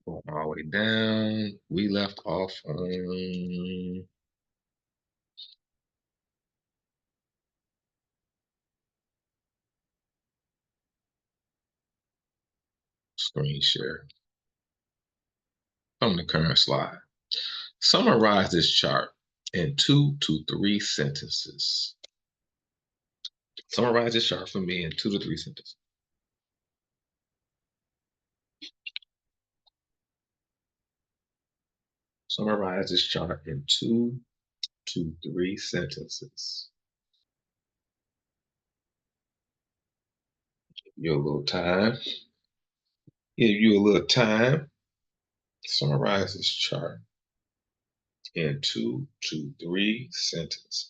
Going all the way down. We left off on screen share from the current slide. Summarize this chart in 2 to 3 sentences. Summarize this chart for me in 2 to 3 sentences. Summarize this chart in 2 to 3 sentences. Give you a little time. Give you a little time. Summarize this chart in 2 to 3 sentences.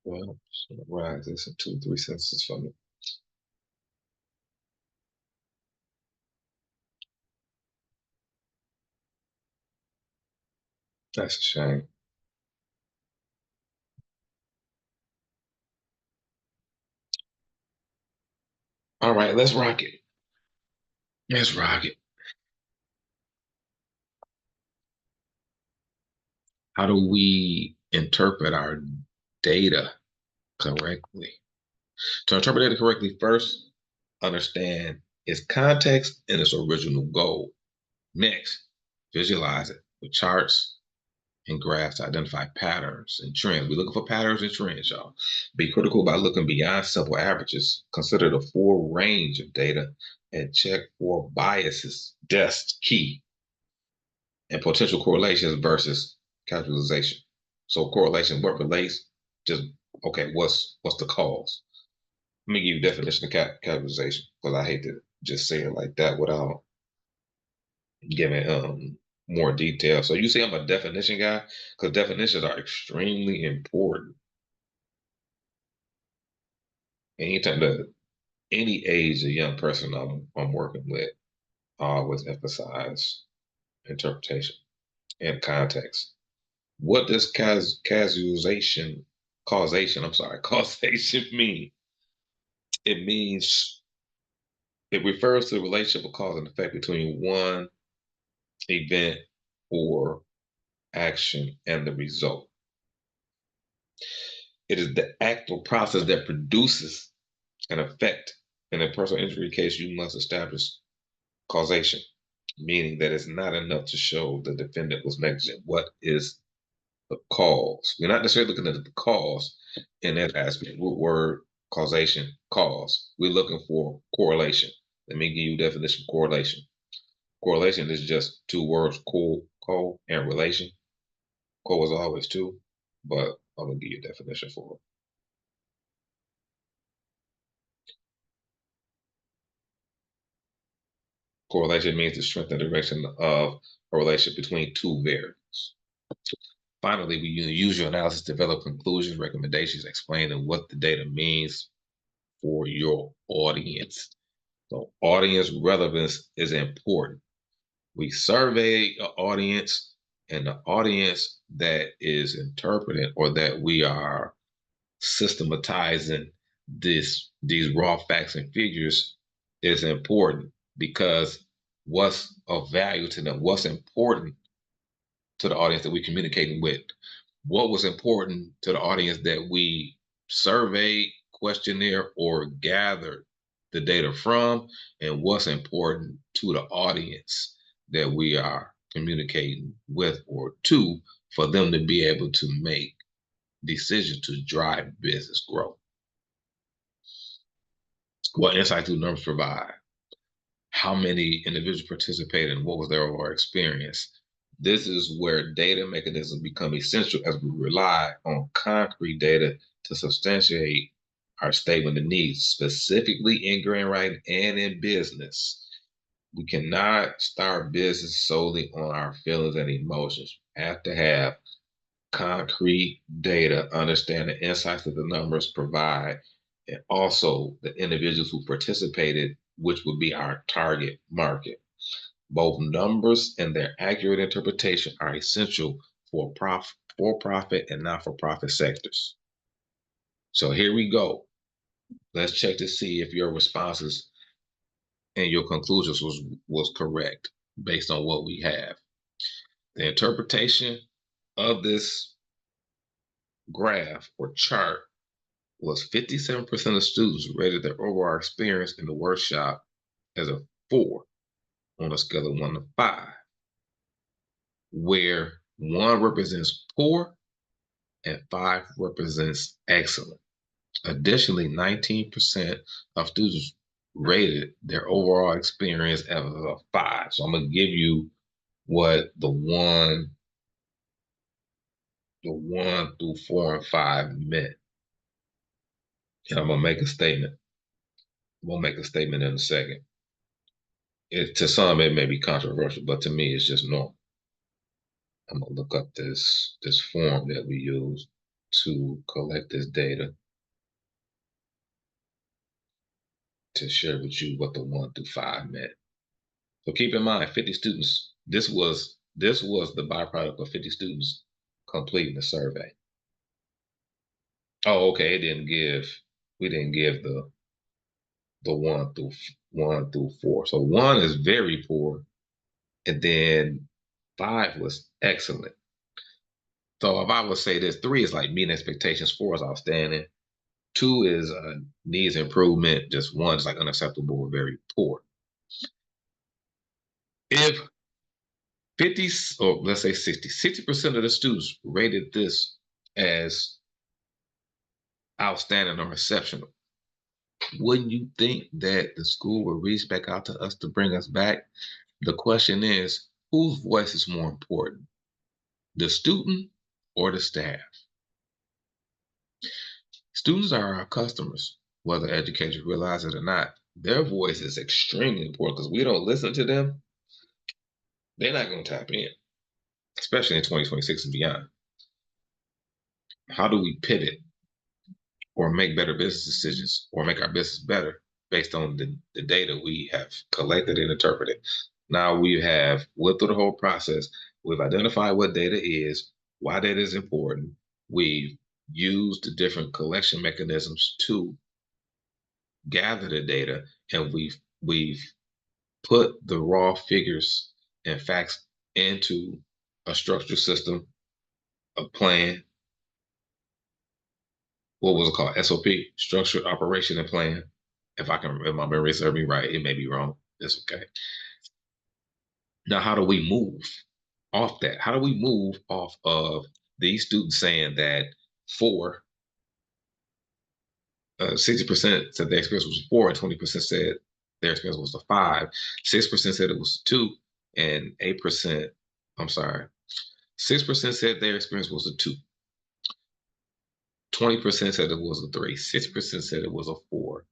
Well, summarize this in 2 to 3 sentences for me. That's a shame. All right, let's rock it. Let's rock it. How do we interpret our data correctly? To interpret data correctly, first, understand its context and its original goal. Next, visualize it with charts and graphs to identify patterns and trends. We're looking for patterns and trends, y'all. Be critical by looking beyond simple averages. Consider the full range of data and check for biases. That's key. And potential correlations versus causalization. So correlation, what relates? Just okay. What's the cause? Let me give you a definition of causalization because I hate to just say it like that without giving more detail. So you see, I'm a definition guy because definitions are extremely important. Anytime that any age, a young person I'm working with, I always emphasize interpretation and context. What does causation mean? It means it refers to the relationship of cause and effect between one event or action and the result. It is the actual process that produces an effect. In a personal injury case, you must establish causation, meaning that it's not enough to show the defendant was negligent. What is the cause? We're not necessarily looking at the cause in that aspect. Root word, causation, cause. We're looking for correlation. Let me give you a definition of correlation. Correlation is just 2 words, co and relation. Co is always two, but I'm gonna give you a definition for it. Correlation means the strength and direction of a relationship between two variables. Finally, we use your analysis to develop conclusions, recommendations, explaining what the data means for your audience. So audience relevance is important. We survey an audience, and the audience that is interpreting or that we are systematizing these raw facts and figures is important because what's of value to them, what's important to the audience that we're communicating with, what was important to the audience that we surveyed, questionnaire, or gathered the data from, and what's important to the audience that we are communicating with or to for them to be able to make decisions to drive business growth. What insight do numbers provide? How many individuals participated and what was their overall experience? This is where data mechanisms become essential as we rely on concrete data to substantiate our statement of needs, specifically in grant writing and in business. We cannot start business solely on our feelings and emotions. We have to have concrete data, understand the insights that the numbers provide, and also the individuals who participated, which would be our target market. Both numbers and their accurate interpretation are essential for for-profit and not-for-profit sectors. So here we go. Let's check to see if your responses and your conclusions was correct based on what we have. The interpretation of this graph or chart was 57% of students rated their overall experience in the workshop as a 4 on a scale of 1 to 5, where 1 represents poor, and 5 represents excellent. Additionally, 19% of students rated their overall experience as a 5. So I'm gonna give you what the one through 4 and 5 meant. And I'm gonna make a statement. We'll make a statement in a second. To some it may be controversial, but to me it's just normal. I'm gonna look up this form that we use to collect this data to share with you what the 1 through 5 meant. So keep in mind, 50 students. This was the byproduct of 50 students completing the survey. Oh, okay. It didn't give. We didn't give the 1 through 4. So 1 is very poor, and then 5 was excellent. So if I would say this, 3 is like meeting expectations, 4 is outstanding, 2 is needs improvement, just 1 is like unacceptable or very poor. If 50, or let's say 60% of the students rated this as outstanding or exceptional, wouldn't you think that the school would reach back out to us to bring us back? The question is, whose voice is more important, the student or the staff? Students are our customers, whether educators realize it or not. Their voice is extremely important because we don't listen to them, they're not going to tap in, especially in 2026 and beyond. How do we pivot or make better business decisions or make our business better based on the data we have collected and interpreted? Now we have went through the whole process. We've identified what data is, why data is important. We've used the different collection mechanisms to gather the data, and we've put the raw figures and facts into a structured system, a plan. What was it called? SOP, structured operation and plan. If my memory serves me right, it may be wrong. It's okay. Now, how do we move off that? How do we move off of these students saying that 4, 60% said their experience was a 4, and 20% said their experience was a 5, 6% said it was a 2, and 8%, I'm sorry, 6% said their experience was a 2, 20% said it was a 3, 6% said it was a 4,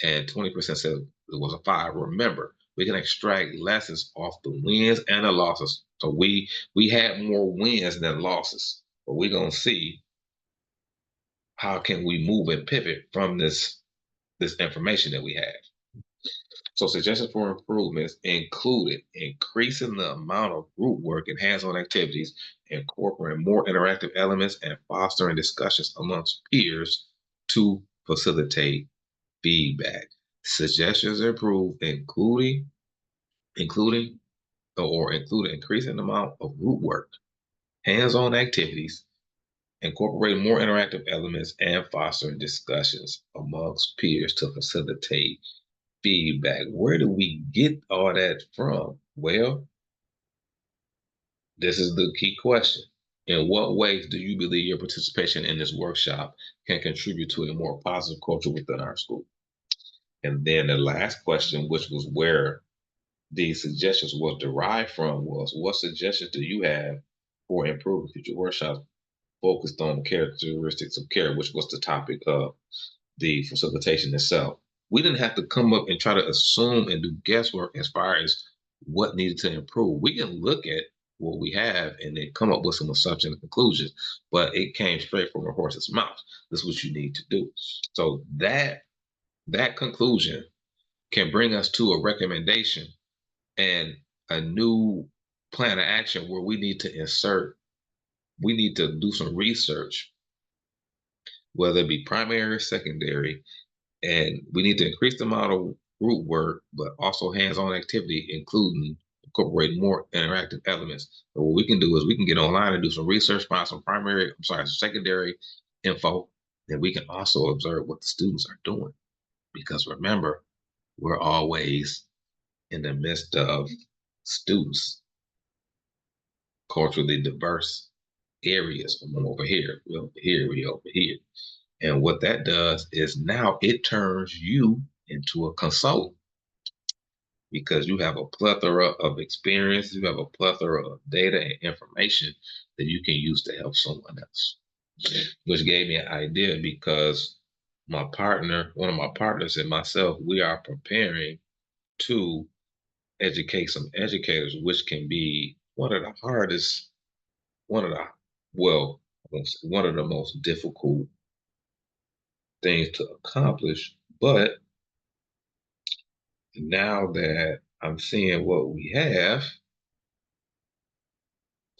and 20% said it was a 5. Remember, we can extract lessons off the wins and the losses. So we had more wins than losses, but we're gonna see how can we move and pivot from this information that we have. So suggestions for improvements included increasing the amount of group work and hands-on activities, incorporating more interactive elements, and fostering discussions amongst peers to facilitate feedback. Suggestions improve, including include increasing the amount of group work, hands-on activities, incorporating more interactive elements, and fostering discussions amongst peers to facilitate feedback. Where do we get all that from? Well, this is the key question. In what ways do you believe your participation in this workshop can contribute to a more positive culture within our school? And then the last question, which was where these suggestions were derived from, was what suggestions do you have for improving future workshops focused on characteristics of care, which was the topic of the facilitation itself. We didn't have to come up and try to assume and do guesswork as far as what needed to improve. We can look at what we have and then come up with some assumptions and conclusions, but it came straight from a horse's mouth. This is what you need to do. So that conclusion can bring us to a recommendation and a new plan of action where we need to do some research, whether it be primary or secondary, and we need to increase the amount of group work, but also hands-on activity, including incorporating more interactive elements. So what we can do is we can get online and do some research, find some secondary info. Then we can also observe what the students are doing. Because remember, we're always in the midst of students culturally diverse areas from over here. We over here, we over here. And what that does is now it turns you into a consultant because you have a plethora of experience, you have a plethora of data and information that you can use to help someone else. Which gave me an idea because my partner, one of my partners and myself, we are preparing to educate some educators, which can be one of the hardest, one of the, well, one of the most difficult things to accomplish. But now that I'm seeing what we have,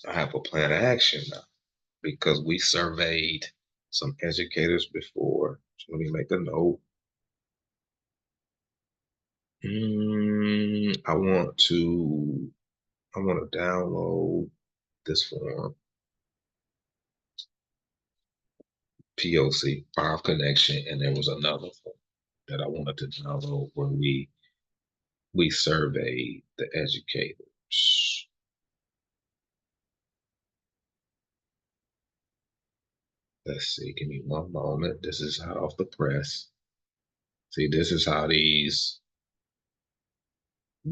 I have a plan of action now because we surveyed some educators before. So let me make a note. I want to download this form, POC, Power of Connection, and there was another form that I wanted to download where we surveyed the educators. Let's see, give me one moment. This is hot off the press. See, this is how these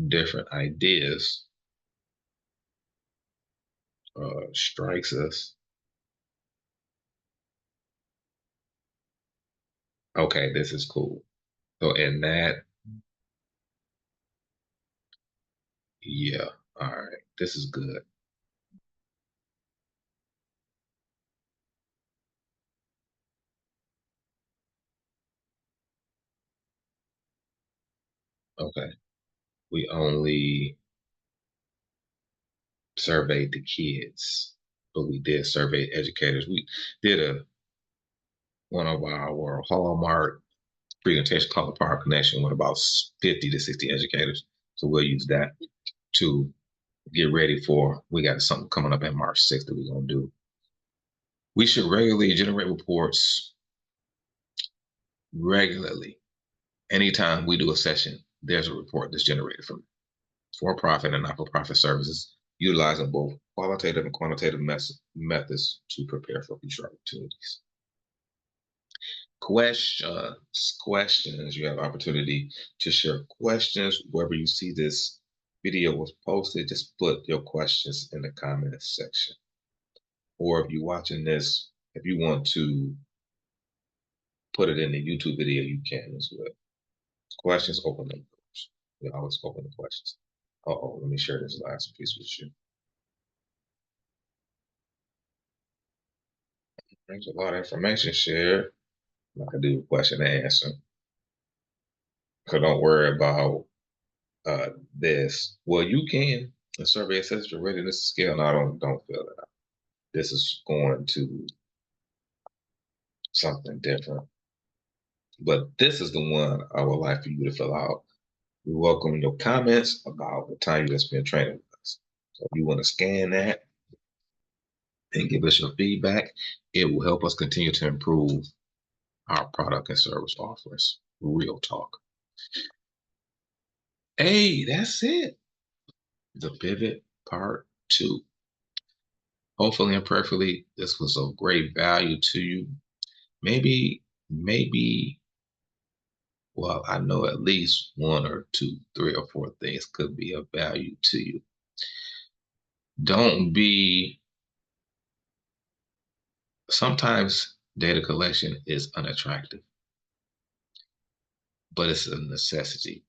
different ideas strikes us. Okay, this is cool. So in that, yeah, all right, this is good. Okay, we only surveyed the kids, but we did survey educators. We did one of our hallmark presentation called the Power Connection with about 50 to 60 educators. So we'll use that to get ready for, we got something coming up in March 6th that we're going to do. We should regularly generate reports regularly. Anytime we do a session, there's a report that's generated from for-profit and not-for-profit services, utilizing both qualitative and quantitative methods to prepare for future opportunities. Questions. You have opportunity to share questions. Wherever you see this video was posted, just put your questions in the comments section. Or if you're watching this, if you want to put it in the YouTube video, you can as well. Questions, open them doors. We always open the questions. Let me share this last piece with you. There's a lot of information shared. I can do question and answer. So don't worry about this. Well, you can. The survey assessment your readiness scale. No, don't fill it out. This is going to something different. But this is the one I would like for you to fill out. We welcome your comments about the time you spent training with us. So if you want to scan that and give us your feedback, it will help us continue to improve our product and service offerings. Real talk. Hey, that's it. The pivot part 2. Hopefully and prayerfully, this was of great value to you. Maybe, well, I know at least 1 or 2, 3 or 4 things could be of value to you. Don't be, sometimes data collection is unattractive, but it's a necessity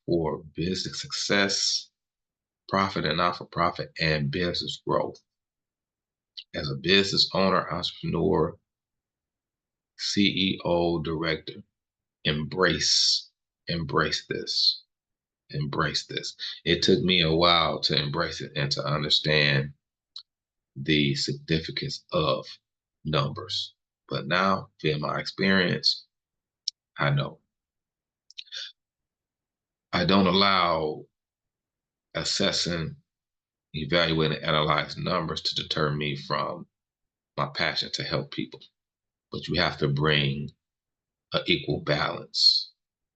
for business success, profit and not-for-profit, and business growth. As a business owner, entrepreneur, CEO, director, embrace this. Embrace this. It took me a while to embrace it and to understand the significance of numbers. But now, via my experience, I know. I don't allow assessing, evaluating, and analyze numbers to deter me from my passion to help people. But you have to bring an equal balance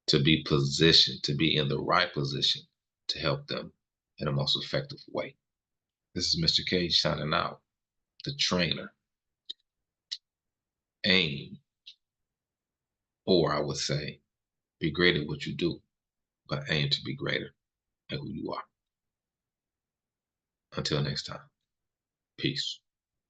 to be positioned, to be in the right position to help them in the most effective way. This is Mr. Cage signing out, the trainer. Aim, or I would say, be great at what you do, but aim to be greater at who you are. Until next time, peace.